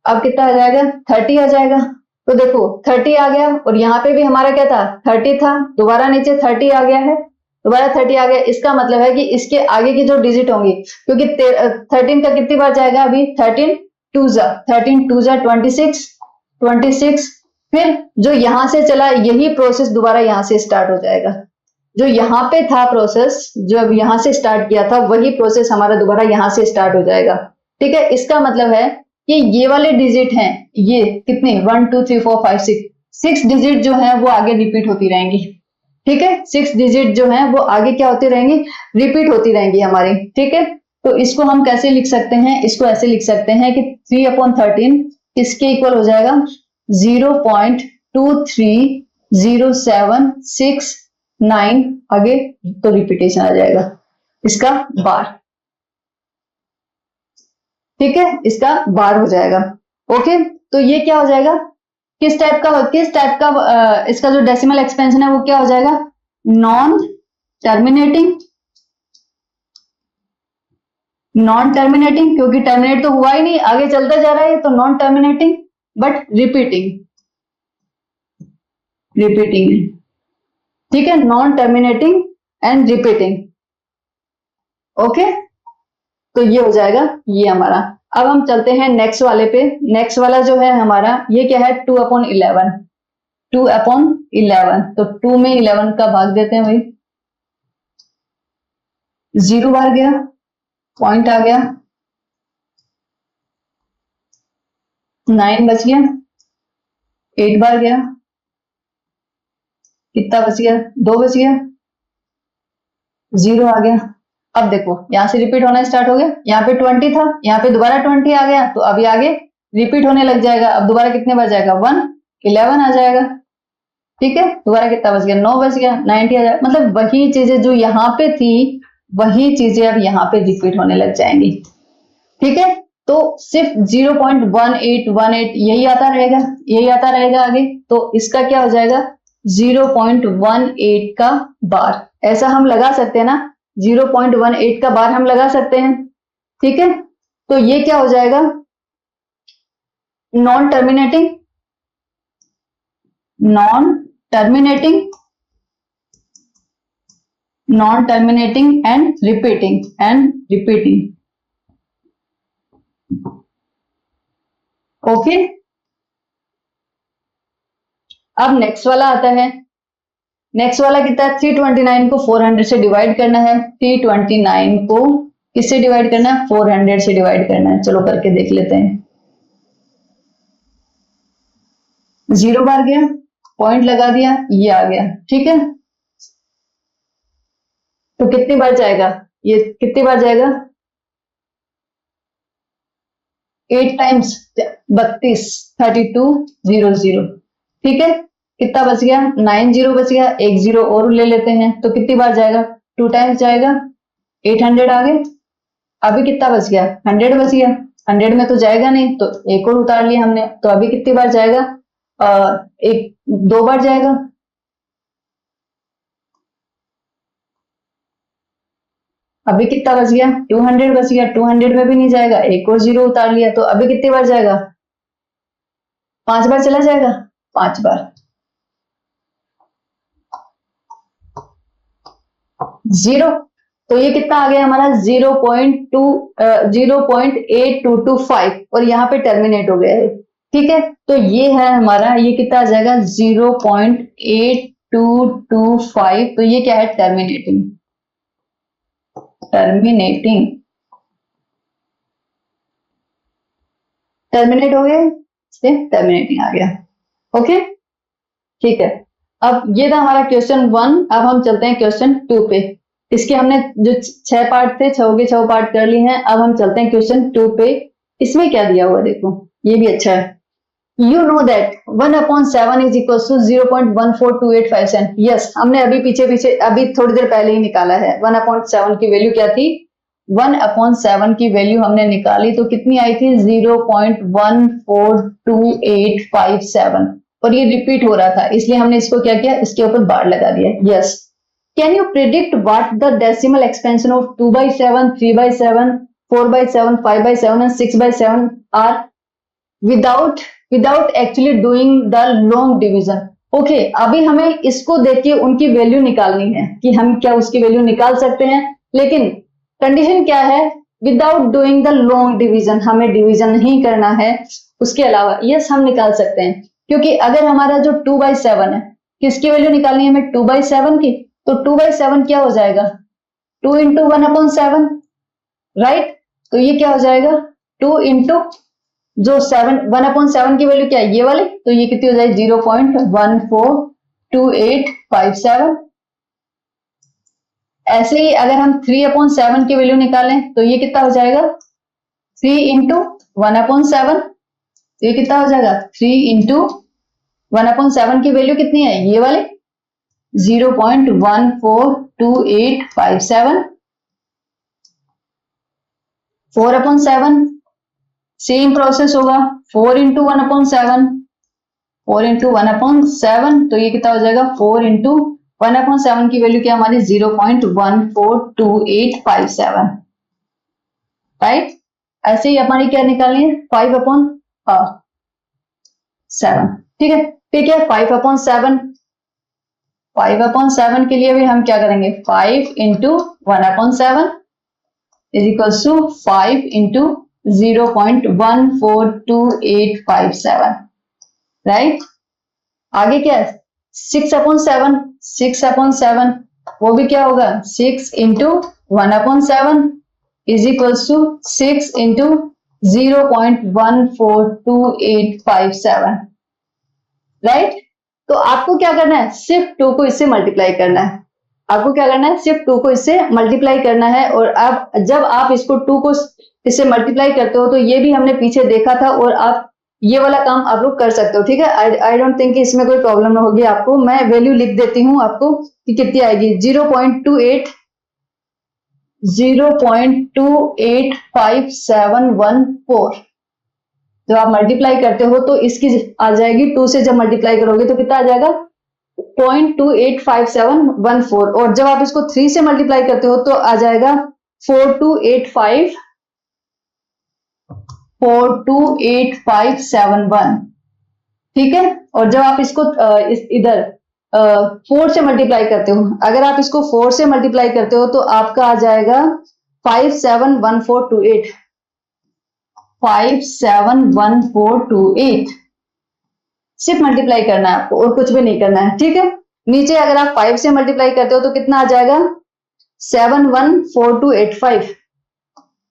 अब कितना आ जाएगा 30 आ जाएगा। तो देखो 30 आ गया, और यहाँ पे भी हमारा क्या था 30 था, दोबारा नीचे 30 आ गया है, दोबारा 30 आ गया, इसका मतलब है कि इसके आगे की जो डिजिट होंगी, क्योंकि 13 का कितनी बार जाएगा अभी 13 2 जा 26 26, फिर जो यहां से चला यही प्रोसेस दोबारा यहां से स्टार्ट हो जाएगा, जो यहाँ पे था प्रोसेस, जो अब यहाँ से स्टार्ट किया था वही प्रोसेस हमारा दोबारा यहाँ से स्टार्ट हो जाएगा। ठीक है, इसका मतलब है कि ये वाले डिजिट हैं, ये कितने 1 2 3 4 5 6 डिजिट जो है वो आगे रिपीट होती रहेंगी। ठीक है, 6 डिजिट जो है वो आगे क्या होती रहेंगी, रिपीट होती रहेंगी हमारी। ठीक है, तो इसको हम कैसे लिख सकते हैं, इसको ऐसे लिख सकते हैं कि 3/13 इसके इक्वल हो जाएगा 0.230769, आगे तो रिपीटेशन आ जाएगा इसका बार। ठीक है, इसका बार हो जाएगा। ओके, तो ये क्या हो जाएगा, किस टाइप का इसका जो डेसिमल एक्सपेंशन है वो क्या हो जाएगा, नॉन टर्मिनेटिंग, क्योंकि टर्मिनेट तो हुआ ही नहीं, आगे चलता जा रहा है, तो नॉन टर्मिनेटिंग बट रिपीटिंग। ठीक है, non terminating and repeating. Okay, तो ये हो जाएगा ये हमारा। अब हम चलते हैं नेक्स्ट वाले पे। नेक्स्ट वाला जो है हमारा ये क्या है 2/11, 2/11, तो 2 में 11 का भाग देते हैं भाई, 0 बार गया, पॉइंट आ गया, 9 बच गया, 8 बार गया, कितना बच गया 2 बच गया, 0 आ गया। अब देखो यहां से रिपीट होना स्टार्ट हो गया, यहाँ पे 20 था, यहाँ पे दोबारा 20 आ गया, तो अभी आगे रिपीट होने लग जाएगा, अब दोबारा कितने बार जाएगा 1 11 आ जाएगा। ठीक है, दोबारा कितना बच गया 9 बच गया, 90 आ जाएगा, मतलब वही चीजें जो यहाँ पे थी वही चीजें अब यहाँ पे रिपीट होने लग जाएंगी। ठीक है, तो सिर्फ 0.1818 यही आता रहेगा, यही आता रहेगा आगे, तो इसका क्या हो जाएगा 0.18 का बार, ऐसा हम लगा सकते हैं ना, 0.18 का बार हम लगा सकते हैं। ठीक है, तो ये क्या हो जाएगा non terminating and repeating. Okay, अब नेक्स्ट वाला आता है, नेक्स्ट वाला कितना है 329 को 400 से डिवाइड करना है, 329 को किससे डिवाइड करना है 400 से डिवाइड करना है, चलो करके देख लेते हैं। 0 बार गया, पॉइंट लगा दिया, ये आ गया। ठीक है, तो कितनी बार जाएगा, ये कितनी बार जाएगा 8 टाइम्स 32 3200। ठीक है, कितना बच गया 9 0 बच गया, एक 0 और ले लेते हैं, तो कितनी बार जाएगा 2 टाइम्स जाएगा, 800 आ गए, अभी कितना बच गया 100 बच गया, 100 में तो जाएगा नहीं, तो एक और उतार लिया हमने, तो अभी कितनी बार जाएगा एक 2 बार जाएगा, अभी कितना बच गया 200 बच गया, 200 में भी नहीं जाएगा, एक और 0 उतार लिया, तो अभी कितनी बार जाएगा 5 बार चला जाएगा, 5 बार, 0, तो ये कितना आ गया हमारा 0.8225 और यहाँ पे टर्मिनेट हो गया है। ठीक है, तो ये है हमारा, ये कितना आ जाएगा 0.8225, तो ये क्या है टर्मिनेटिंग। टर्मिनेट हो गए, टर्मिनेटिंग आ गया। ओके ठीक है, अब ये था हमारा क्वेश्चन 1। अब हम चलते हैं क्वेश्चन 2 पे। इसके हमने जो 6 पार्ट थे, 6 के 6 पार्ट कर लिए हैं। अब हम चलते हैं क्वेश्चन 2 पे। इसमें क्या दिया हुआ देखो, ये भी अच्छा है। You know that 1/7 is equal to 0.142857। Yes, हमने अभी थोड़ी देर पहले ही निकाला है। 1/7 की वैल्यू क्या थी? 1/7 की वैल्यू हमने निकाली तो कितनी आई थी? 0.142857। और ये रिपीट हो रहा था, इसलिए हमने इसको क्या किया, इसके ऊपर बार लगा दिया। Yes, can you predict what the decimal expansion of 2/7, 3/7, 4/7, 5/7 and 6/7 are without actually doing the long division. Okay, अभी हमें इसको देख के उनकी वैल्यू निकालनी है कि हम क्या उसकी वैल्यू निकाल सकते हैं, लेकिन कंडीशन क्या है? Without doing the long division, हमें डिवीजन नहीं करना है। उसके अलावा यस हम निकाल सकते हैं, क्योंकि अगर हमारा जो 2/7 है, किसकी वैल्यू निकालनी है हमें? 2/7 की। तो 2/7 क्या हो जाएगा? 2 इंटू 1/7, राइट। तो ये क्या हो जाएगा? 2 इंटू जो 1/7 की वैल्यू क्या है? ये वाली। तो ये कितनी हो जाएगी? 0.142857। ऐसे ही अगर हम 3/7 की वैल्यू निकालें तो ये कितना हो जाएगा? 3 इंटू 1/7। तो ये कितना हो जाएगा? 3 इंटू 1/7 की वैल्यू कितनी है? ये वाली 0.142857। 4/7 सेम प्रोसेस होगा, 4 इंटू 1/7। 4 इंटू 1/7 तो ये कितना हो जाएगा? 4 इंटू 1/7 की वैल्यू क्या हमारी? 0.142857, राइट। ऐसे ही हमारी क्या निकालनी है? 5/7। ठीक है, फिर क्या? 5/7 के लिए भी हम क्या करेंगे? 5 into 1/7 is equal to 5 into 0.142857, right. आगे क्या है? 6/7 वो भी क्या होगा? 6 into 1/7 is equal to 6 into 0.142857, right. तो आपको क्या करना है? सिर्फ 2 को इससे मल्टीप्लाई करना है। आपको क्या करना है? सिर्फ 2 को इससे मल्टीप्लाई करना है। और अब जब आप इसको 2 को इससे मल्टीप्लाई करते हो तो ये भी हमने पीछे देखा था, और आप ये वाला काम आप लोग कर सकते हो। ठीक है, आई डोंट थिंक इसमें कोई प्रॉब्लम ना होगी आपको। मैं वैल्यू लिख देती हूँ आपको कि कितनी आएगी। 0.285714। जब आप मल्टीप्लाई करते हो तो इसकी आ जाएगी 2 से, जब मल्टीप्लाई करोगे तो कितना आ जाएगा? 0.285714। और जब आप इसको 3 से मल्टीप्लाई करते हो तो आ जाएगा 42857 ठीक है। और जब आप इसको इधर 4 से मल्टीप्लाई करते हो, अगर आप इसको 4 से मल्टीप्लाई करते हो तो आपका आ जाएगा 571428। 571428 सिर्फ मल्टीप्लाई करना है आपको, और कुछ भी नहीं करना है। ठीक है, नीचे अगर आप 5 से मल्टीप्लाई करते हो तो कितना आ जाएगा? 714285।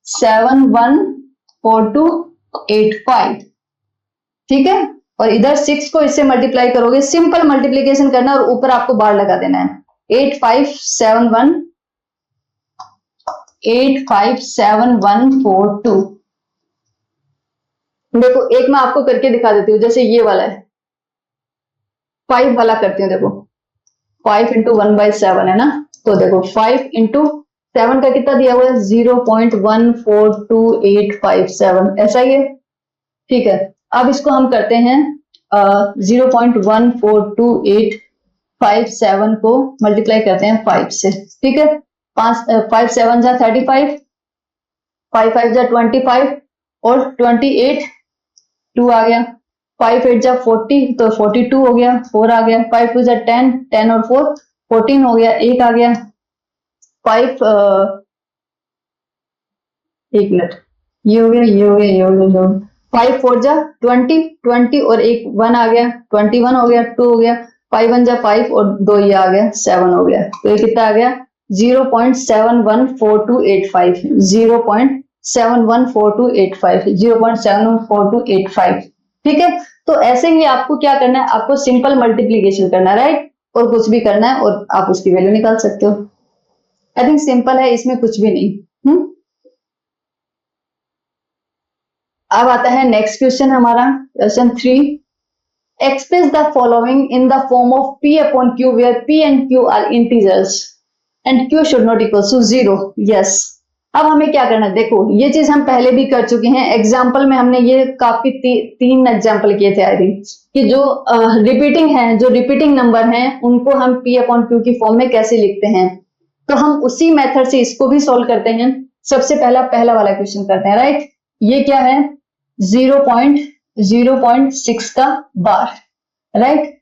714285, ठीक है। और इधर 6 को इससे मल्टीप्लाई करोगे, सिंपल मल्टीप्लीकेशन करना और ऊपर आपको बार लगा देना है। 85714285742। देखो एक मैं आपको करके दिखा देती हूँ, जैसे ये वाला है, 5 वाला करती हूँ। देखो 5 इंटू 1/7 है ना, तो देखो 5 इंटू 7 का कितना दिया हुआ है? 0.142857, ऐसा ही है। ठीक है, अब इसको हम करते हैं 0.142857 को मल्टीप्लाई करते हैं 5 से। ठीक है, 5 7 जा 35, 5 5 जा 25 और 28 2 आ गया। 5 8 जा 40 तो 42 हो गया, 4 आ गया। 5 2 जा 10, 10 और 4 14 हो गया, 1 आ गया। 5 एक मिनट, ये हो गया, ये हो गया, ये हो गया। 5 4 जा 20, 20 और 1 1 आ गया, 21 हो गया, 2 हो गया। 5 1 जा 5 और 2 ये आ गया, 7 हो गया। तो ये कितना आ गया? 0.714285, 0.714285, 0.714285। ठीक है, तो ऐसे ही आपको क्या करना है, आपको सिंपल मल्टीप्लीकेशन करना है, राइट, और कुछ भी करना है और आप उसकी वैल्यू निकाल सकते हो। आई थिंक सिंपल है, इसमें कुछ भी नहीं। अब आता है नेक्स्ट क्वेश्चन हमारा, question 3। Express the following in the form of p upon q where p and q are integers and q should not equal to 0। Yes, अब हमें क्या करना है, देखो ये चीज हम पहले भी कर चुके हैं, एग्जाम्पल में हमने ये काफी तीन एग्जाम्पल किए थे आई थिंक, कि जो रिपीटिंग है, जो रिपीटिंग नंबर हैं उनको हम p अपॉन q की फॉर्म में कैसे लिखते हैं। तो हम उसी मेथड से इसको भी सोल्व करते हैं। सबसे पहला वाला क्वेश्चन करते हैं, राइट। ये क्या है, 0.6 का बार, राइट।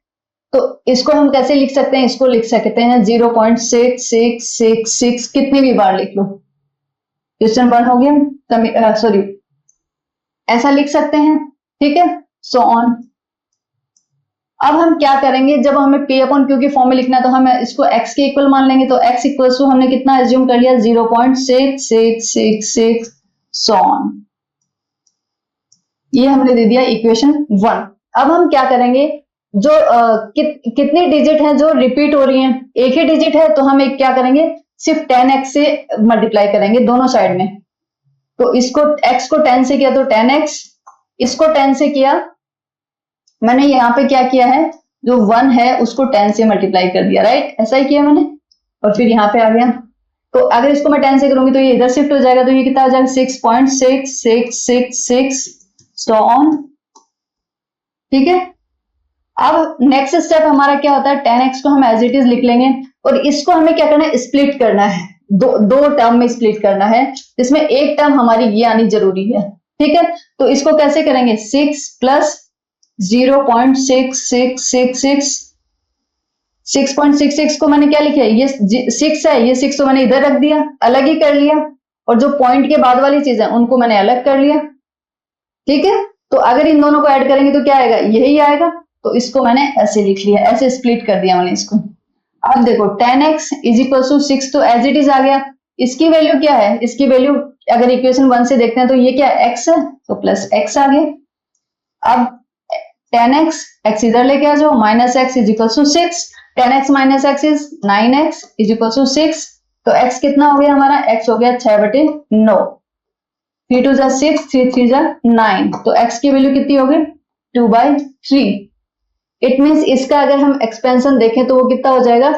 तो इसको हम कैसे लिख सकते हैं, इसको लिख सकते हैं 0.6666, कितने भी बार लिख लो। क्वेश्चन 1 हो गया, सॉरी ऐसा लिख सकते हैं, ठीक है, सो ऑन। अब हम क्या करेंगे, जब हमें p अपॉन q की फॉर्म में लिखना है तो हम इसको x के इक्वल मान लेंगे। तो x इक्वल टू हमने कितना एज्यूम कर लिया, 0.6666 सो ऑन। ये हमने दे दिया इक्वेशन 1। अब हम क्या करेंगे, जो कितनी डिजिट हैं जो रिपीट हो रही हैं, एक ही डिजिट है, तो हम एक क्या करेंगे, सिर्फ 10x से मल्टीप्लाई करेंगे दोनों साइड में। तो इसको x को 10 से किया तो 10x, इसको 10 से किया, मैंने यहाँ पे क्या किया है, जो 1 है उसको 10 से मल्टीप्लाई कर दिया, राइट, ऐसा ही किया मैंने, और फिर यहाँ पे आ गया। तो अगर इसको मैं 10 से करूंगी तो ये इधर शिफ्ट हो जाएगा, तो ये कितना आ जाएगा 6.6666 सो ऑन। ठीक है, अब नेक्स्ट स्टेप हमारा क्या होता है, 10x को हम एज इट इज लिख लेंगे, और इसको हमें क्या करना है, स्प्लिट करना है, दो टर्म में स्प्लिट करना है, जिसमें एक टर्म हमारी ये आनी जरूरी है। ठीक है, तो इसको कैसे करेंगे, 6 प्लस 0.6666, 6.66 को मैंने क्या लिखा है, ये 6 है, ये 6 तो मैंने इधर रख दिया, अलग ही कर लिया, और जो पॉइंट के बाद वाली चीज है उनको मैंने अलग कर लिया। ठीक है, तो अगर इन दोनों को ऐड करेंगे तो क्या आएगा, यही आएगा, तो इसको मैंने ऐसे लिख लिया, ऐसे स्प्लिट कर दिया मैंने इसको। अब देखो 10x इज इक्वल टू 6, तो एज इट इज आ गया। इसकी वैल्यू क्या है, इसकी वैल्यू अगर इक्वेशन 1 से देखते हैं तो ये क्या है, x है, तो प्लस x आ गया। अब 10x, x इधर लेके आ जाओ, minus x is equal to 6, 10x minus x is 9x is equal to 6, तो x कितना हो गया हमारा, x हो गया 6/9, 3 2 6, 3 3 9, तो x की वैल्यू कितनी होगी, 2/3। इट मीन्स इसका अगर हम एक्सपेंशन देखें तो वो कितना हो जाएगा,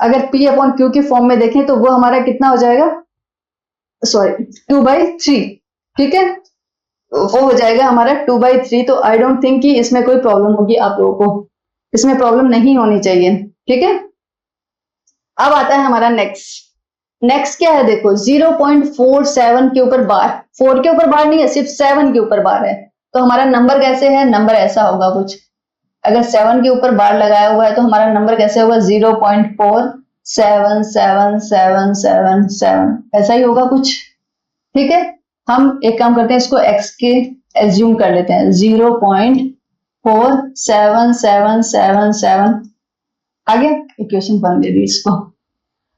अगर p अपॉन q की फॉर्म में देखें तो वो हमारा कितना हो जाएगा, सॉरी 2/3। ठीक है, वो हो जाएगा हमारा 2/3। तो आई डोंट थिंक कि इसमें कोई प्रॉब्लम होगी आप लोगों को, इसमें प्रॉब्लम नहीं होनी चाहिए। ठीक है, अब आता है हमारा नेक्स्ट क्या है, देखो 0.47 के ऊपर बार, 4 के ऊपर बार नहीं है, सिर्फ 7 के ऊपर बार है, तो हमारा नंबर कैसे है, नंबर ऐसा होगा कुछ, अगर 7 के ऊपर बार लगाया हुआ है तो हमारा नंबर कैसे होगा, 0.47777, ऐसा ही होगा कुछ। ठीक है, हम एक काम करते हैं, इसको x के एज्यूम कर लेते हैं, 0.47777 आ गया, इक्वेशन बन गई इसको।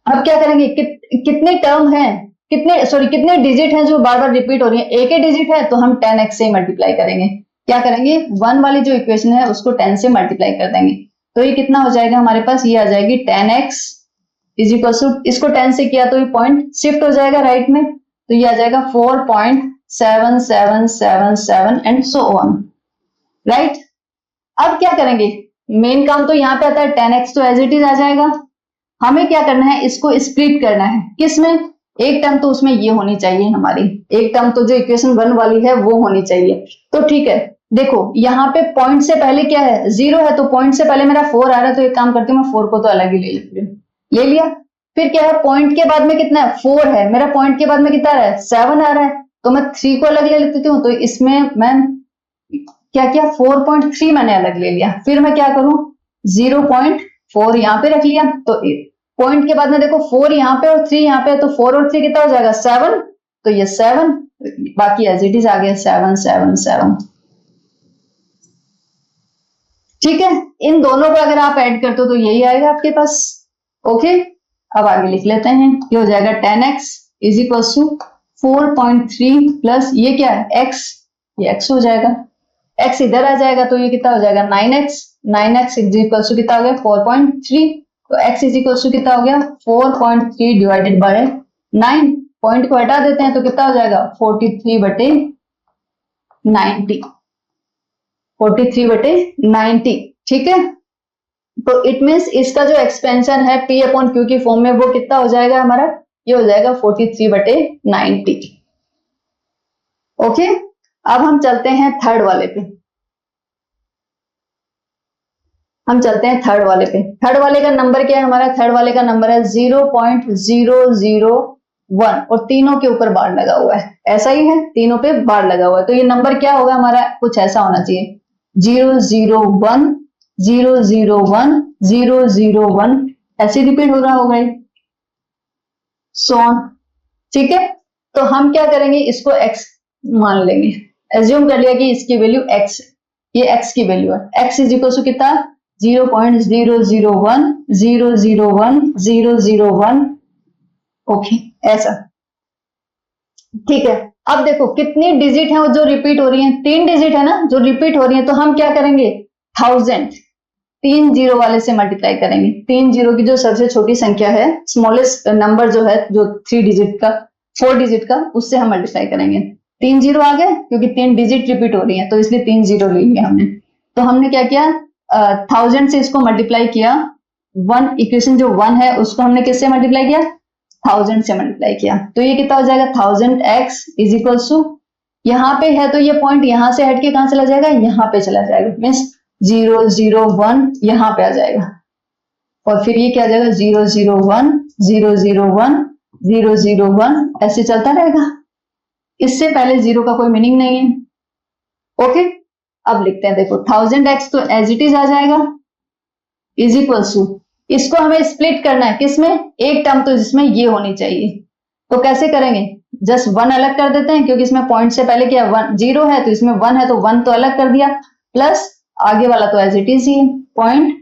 अब क्या करेंगे, कितने टर्म हैं, कितने डिजिट हैं जो बार बार रिपीट हो रही है, एक ही डिजिट है, तो हम 10x से मल्टीप्लाई करेंगे। क्या करेंगे, 1 वाली जो इक्वेशन है उसको 10 से मल्टीप्लाई कर देंगे, तो ये कितना हो जाएगा हमारे पास, ये आ जाएगी 10x इज इक्वल टू, इसको 10 से किया तो ये पॉइंट शिफ्ट हो जाएगा राइट में, तो ये आ जाएगा 4.7777 एंड सो ऑन, राइट। अब क्या करेंगे, मेन काम तो यहाँ पे आता है, 10x तो एज इट इज आ जाएगा, हमें क्या करना है, इसको स्प्लिट करना है, किसमें, एक टर्म तो उसमें ये होनी चाहिए हमारी, एक टर्म तो जो इक्वेशन 1 वाली है वो होनी चाहिए। तो ठीक है, देखो यहाँ पे पॉइंट से पहले क्या है, 0 है, तो पॉइंट से पहले मेरा 4 आ रहा है, तो एक काम करती हूँ मैं 4 को तो अलग ही ले लेती हूँ, ले लिया। फिर क्या है, पॉइंट के बाद में कितना है, 4 है, मेरा पॉइंट के बाद में कितना आ रहा है, 7 आ रहा है, तो मैं 3 को अलग ले लेती हूँ, तो इसमें मैं क्या किया, 4.3 मैंने अलग ले लिया। फिर मैं क्या करूं, 0.4 यहाँ पे रख लिया, तो पॉइंट के बाद में देखो 4 यहाँ पे और 3 यहाँ पे, तो 4 और 3 कितना हो जाएगा, 7, तो ये 7, बाकी एज इट इज आ गया 7 7 7। ठीक है, इन दोनों को अगर आप ऐड करते हो तो यही आएगा आपके पास। ओके, अब आगे लिख लेते हैं, ये हो जाएगा 10x is equal to 4.3 plus ये क्या है x, ये x हो जाएगा, x इधर आ जाएगा तो ये कितना हो जाएगा 9x, 9x is equal to कितना हो गया 4.3, तो x इज इक्वल टू कितना हो गया 4.3 डिवाइडेड बाय 9, पॉइंट को हटा देते हैं तो कितना हो जाएगा 43/90, 43/90, ठीक है। तो इट मीन्स इसका जो एक्सपेंशन है P अपॉन Q की फॉर्म में वो कितना हो जाएगा हमारा, ये हो जाएगा 43/90। ओके, अब हम चलते हैं थर्ड वाले पे, हम चलते हैं थर्ड वाले पे। थर्ड वाले का नंबर क्या है हमारा, थर्ड वाले का नंबर है 0.001 और तीनों के ऊपर बार लगा हुआ है, ऐसा ही है, तीनों पे बार लगा हुआ है, तो ये नंबर क्या होगा हमारा, कुछ ऐसा होना चाहिए 001 001 001, ऐसे रिपीट हो रहा होगा सोन, ठीक है। तो हम क्या करेंगे, इसको x मान लेंगे, एज्यूम कर लिया कि इसकी वैल्यू x, ये x की वैल्यू है, x इज इक्वल टू कितना 0.001 001 001, ओके ऐसा, ठीक है। अब देखो कितनी डिजिट है जो रिपीट हो रही है, 3 डिजिट है ना जो रिपीट हो रही है, तो हम क्या करेंगे 1000 3 जीरो वाले से मल्टीप्लाई करेंगे, 3 जीरो की जो सबसे छोटी संख्या है, स्मॉलेस्ट नंबर जो है जो 3 डिजिट का 4 डिजिट का, उससे हम मल्टीप्लाई करेंगे, 3 जीरो आ गए क्योंकि 3 डिजिट रिपीट हो रही है तो इसलिए 3 जीरो ले लिया हमने। तो हमने क्या किया 1000 से इसको मल्टीप्लाई किया, वन इक्वेशन जो 1 है उसको हमने किससे मल्टीप्लाई किया 1000 से मल्टीप्लाई किया, तो ये कितना हो जाएगा 1000x इज इक्वल टू, यहाँ पे है तो ये पॉइंट यहाँ से हट के कहां चला जाएगा, यहाँ पे चला जाएगा, मीन्स 001 यहाँ पे आ जाएगा, और फिर ये क्या आ जाएगा 001 001 001, ऐसे चलता रहेगा, इससे पहले जीरो का कोई मीनिंग नहीं है। ओके, अब लिखते हैं, देखो 1000x तो एज इट इज आ जाएगा इज इक्वल टू, इसको हमें स्प्लिट करना है किसमें, एक टर्म तो जिसमें ये होनी चाहिए, तो कैसे करेंगे, जस्ट 1 अलग कर देते हैं क्योंकि इसमें पॉइंट से पहले क्या 1 0 है तो इसमें 1 है तो 1 तो अलग कर दिया, प्लस आगे वाला तो एज इट इज ही पॉइंट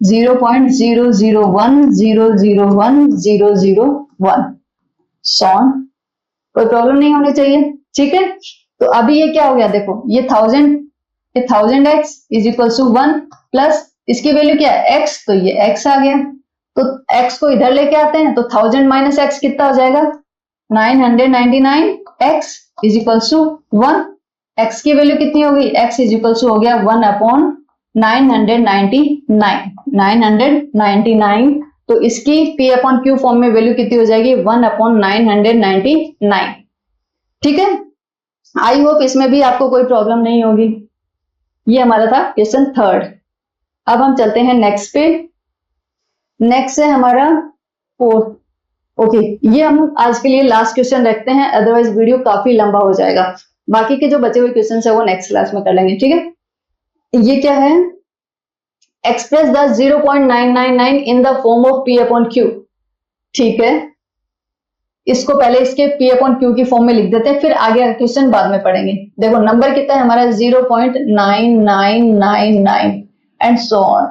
0.001 001 001 सॉन, कोई प्रॉब्लम नहीं होनी चाहिए, ठीक है। तो अभी ये क्या हो गया, देखो ये 1000x is equal to 1 plus इसकी वैल्यू क्या है x, तो ये x आ गया, तो x को इधर लेके आते हैं तो 1000 माइनस x कितना हो जाएगा 999x is equal to 1, x की वैल्यू कितनी होगी, x इज इक्वल टू हो गया 1/999, तो इसकी P अपॉन Q फॉर्म में वैल्यू कितनी हो जाएगी 1/999, ठीक है। आई होप इसमें भी आपको कोई प्रॉब्लम नहीं होगी। ये हमारा था क्वेश्चन थर्ड। अब हम चलते हैं नेक्स्ट पे, नेक्स्ट है हमारा फोर्थ। ओके, ये हम आज के लिए लास्ट क्वेश्चन रखते हैं, अदरवाइज वीडियो काफी लंबा हो जाएगा, बाकी के जो बचे हुए क्वेश्चन है वो नेक्स्ट क्लास में कर लेंगे, ठीक है। ये क्या है, express the 0.999 in the form of P upon Q, ठीक है। इसको पहले इसके P अपॉन Q की फॉर्म में लिख देते हैं, फिर आगे क्वेश्चन बाद में पढ़ेंगे। देखो नंबर कितना है हमारा 0.9999 एंड सो ऑन,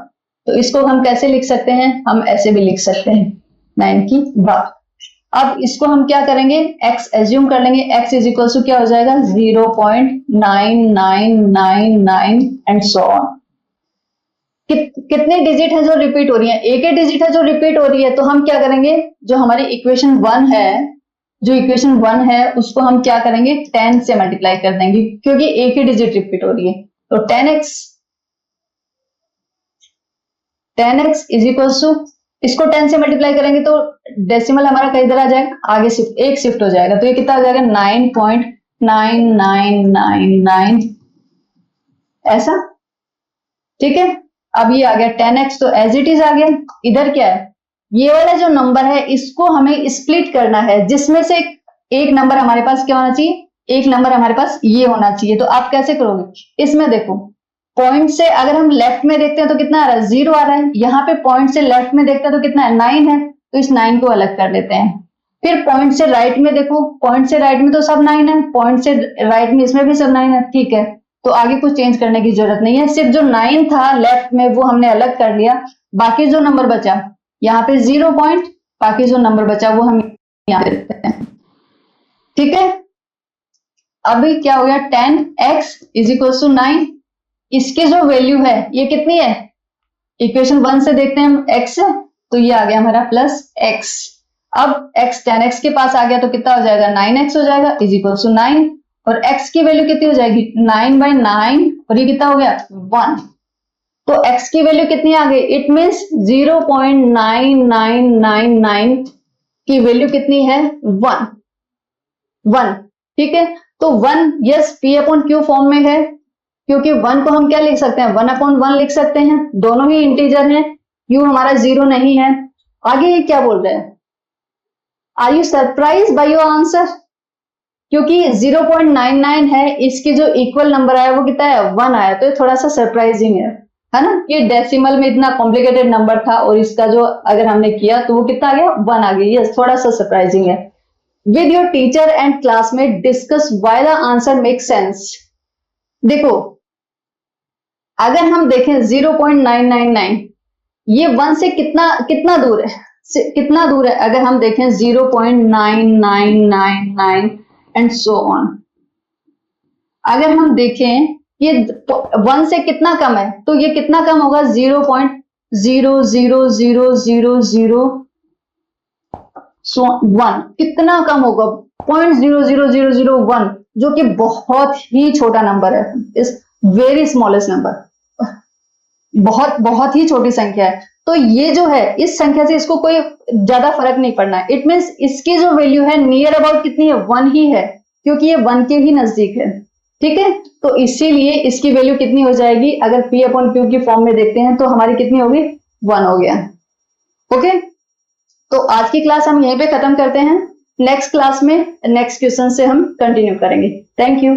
तो इसको हम कैसे लिख सकते हैं, हम ऐसे भी लिख सकते हैं 9 की बात। अब इसको हम क्या करेंगे, x एज्यूम कर लेंगे, x इज इक्वल टू क्या हो जाएगा 0.9999 एंड सो ऑन। कितने डिजिट है जो रिपीट हो रही है, एक ही डिजिट है जो रिपीट हो रही है, तो हम क्या करेंगे, जो हमारी इक्वेशन 1 है, जो इक्वेशन 1 है उसको हम क्या करेंगे 10 से मल्टीप्लाई कर देंगे क्योंकि एक ही डिजिट रिपीट हो रही है, तो 10x इज इक्वल टू, इसको 10 से मल्टीप्लाई करेंगे तो डेसिमल हमारा कई इधर आ जाएगा, आगे शिफ्ट एक शिफ्ट हो जाएगा, तो ये कितना आ जाएगा 9.9999 ऐसा, ठीक है। अब ये आ गया 10x तो एज इट इज आ गया, इधर क्या है, ये वाला जो नंबर है इसको हमें स्प्लिट करना है, जिसमें से एक नंबर हमारे पास क्या होना चाहिए, एक नंबर हमारे पास ये होना चाहिए, तो आप कैसे करोगे, इसमें देखो पॉइंट से अगर हम लेफ्ट में देखते हैं तो कितना आ रहा है 0 आ रहा है, यहाँ पे पॉइंट से लेफ्ट में देखते हैं तो कितना है 9 है, तो इस 9 को अलग कर लेते हैं। फिर पॉइंट से राइट में देखो, पॉइंट से राइट में तो सब 9 है, पॉइंट से राइट में इसमें भी सब 9 है, ठीक है, तो आगे कुछ चेंज करने की जरूरत नहीं है, सिर्फ जो 9 था लेफ्ट में वो हमने अलग कर लिया, बाकी जो नंबर बचा यहाँ पे 0 पॉइंट, बाकी जो नंबर बचा वो हम यहाँ पे रखते हैं, ठीक है, अभी क्या हो गया 10x इज इक्वल टू 9, इसकी जो वैल्यू है ये कितनी है, इक्वेशन 1 से देखते हैं हम x है, तो ये आ गया हमारा प्लस x। अब x 10x के पास आ गया तो कितना हो जाएगा 9x हो जाएगा इज इक्वल टू 9, और x की वैल्यू कितनी हो जाएगी 9/9, और ये कितना हो गया 1, तो x की वैल्यू कितनी आ गई, इट मीन्स 0.9999 की वैल्यू कितनी है 1। ठीक है, तो 1 यस p/q फॉर्म में है, क्योंकि 1 को हम क्या लिख सकते हैं 1/1 लिख सकते हैं, दोनों ही इंटीजर हैं, q हमारा 0 नहीं है। आगे ये क्या बोल रहे हैं, are you surprise by your answer, क्योंकि 0.99 है, इसकी जो इक्वल नंबर आया वो कितना है 1 आया, तो ये थोड़ा सा सरप्राइजिंग है ना, ये डेसिमल में इतना कॉम्प्लिकेटेड नंबर था और इसका जो अगर हमने किया तो वो कितना आ गया 1 आ गया, यस थोड़ा सा सरप्राइजिंग है। With your teacher and classmate discuss why the answer make sense. देखो अगर हम देखें 0.999 ये 1 से कितना दूर है, कितना दूर है, अगर हम देखें 0.9999 एंड सो ऑन, अगर हम देखें ये 1 से कितना कम है, तो ये कितना कम होगा 0.00001, कितना कम होगा 0.00001, जो कि बहुत ही छोटा नंबर है, इस वेरी स्मॉलेस्ट नंबर, बहुत ही छोटी संख्या है। तो ये जो है इस संख्या से इसको कोई ज्यादा फर्क नहीं पड़ना है, इट मीन्स इसकी जो वैल्यू है नियर अबाउट कितनी है 1 ही है, क्योंकि ये 1 के ही नजदीक है। ठीक है, तो इसीलिए इसकी वैल्यू कितनी हो जाएगी, अगर p/q की फॉर्म में देखते हैं तो हमारी कितनी होगी 1 हो गया। ओके, तो आज की क्लास हम यहीं पे खत्म करते हैं, नेक्स्ट क्लास में नेक्स्ट क्वेश्चन से हम कंटिन्यू करेंगे। Thank you.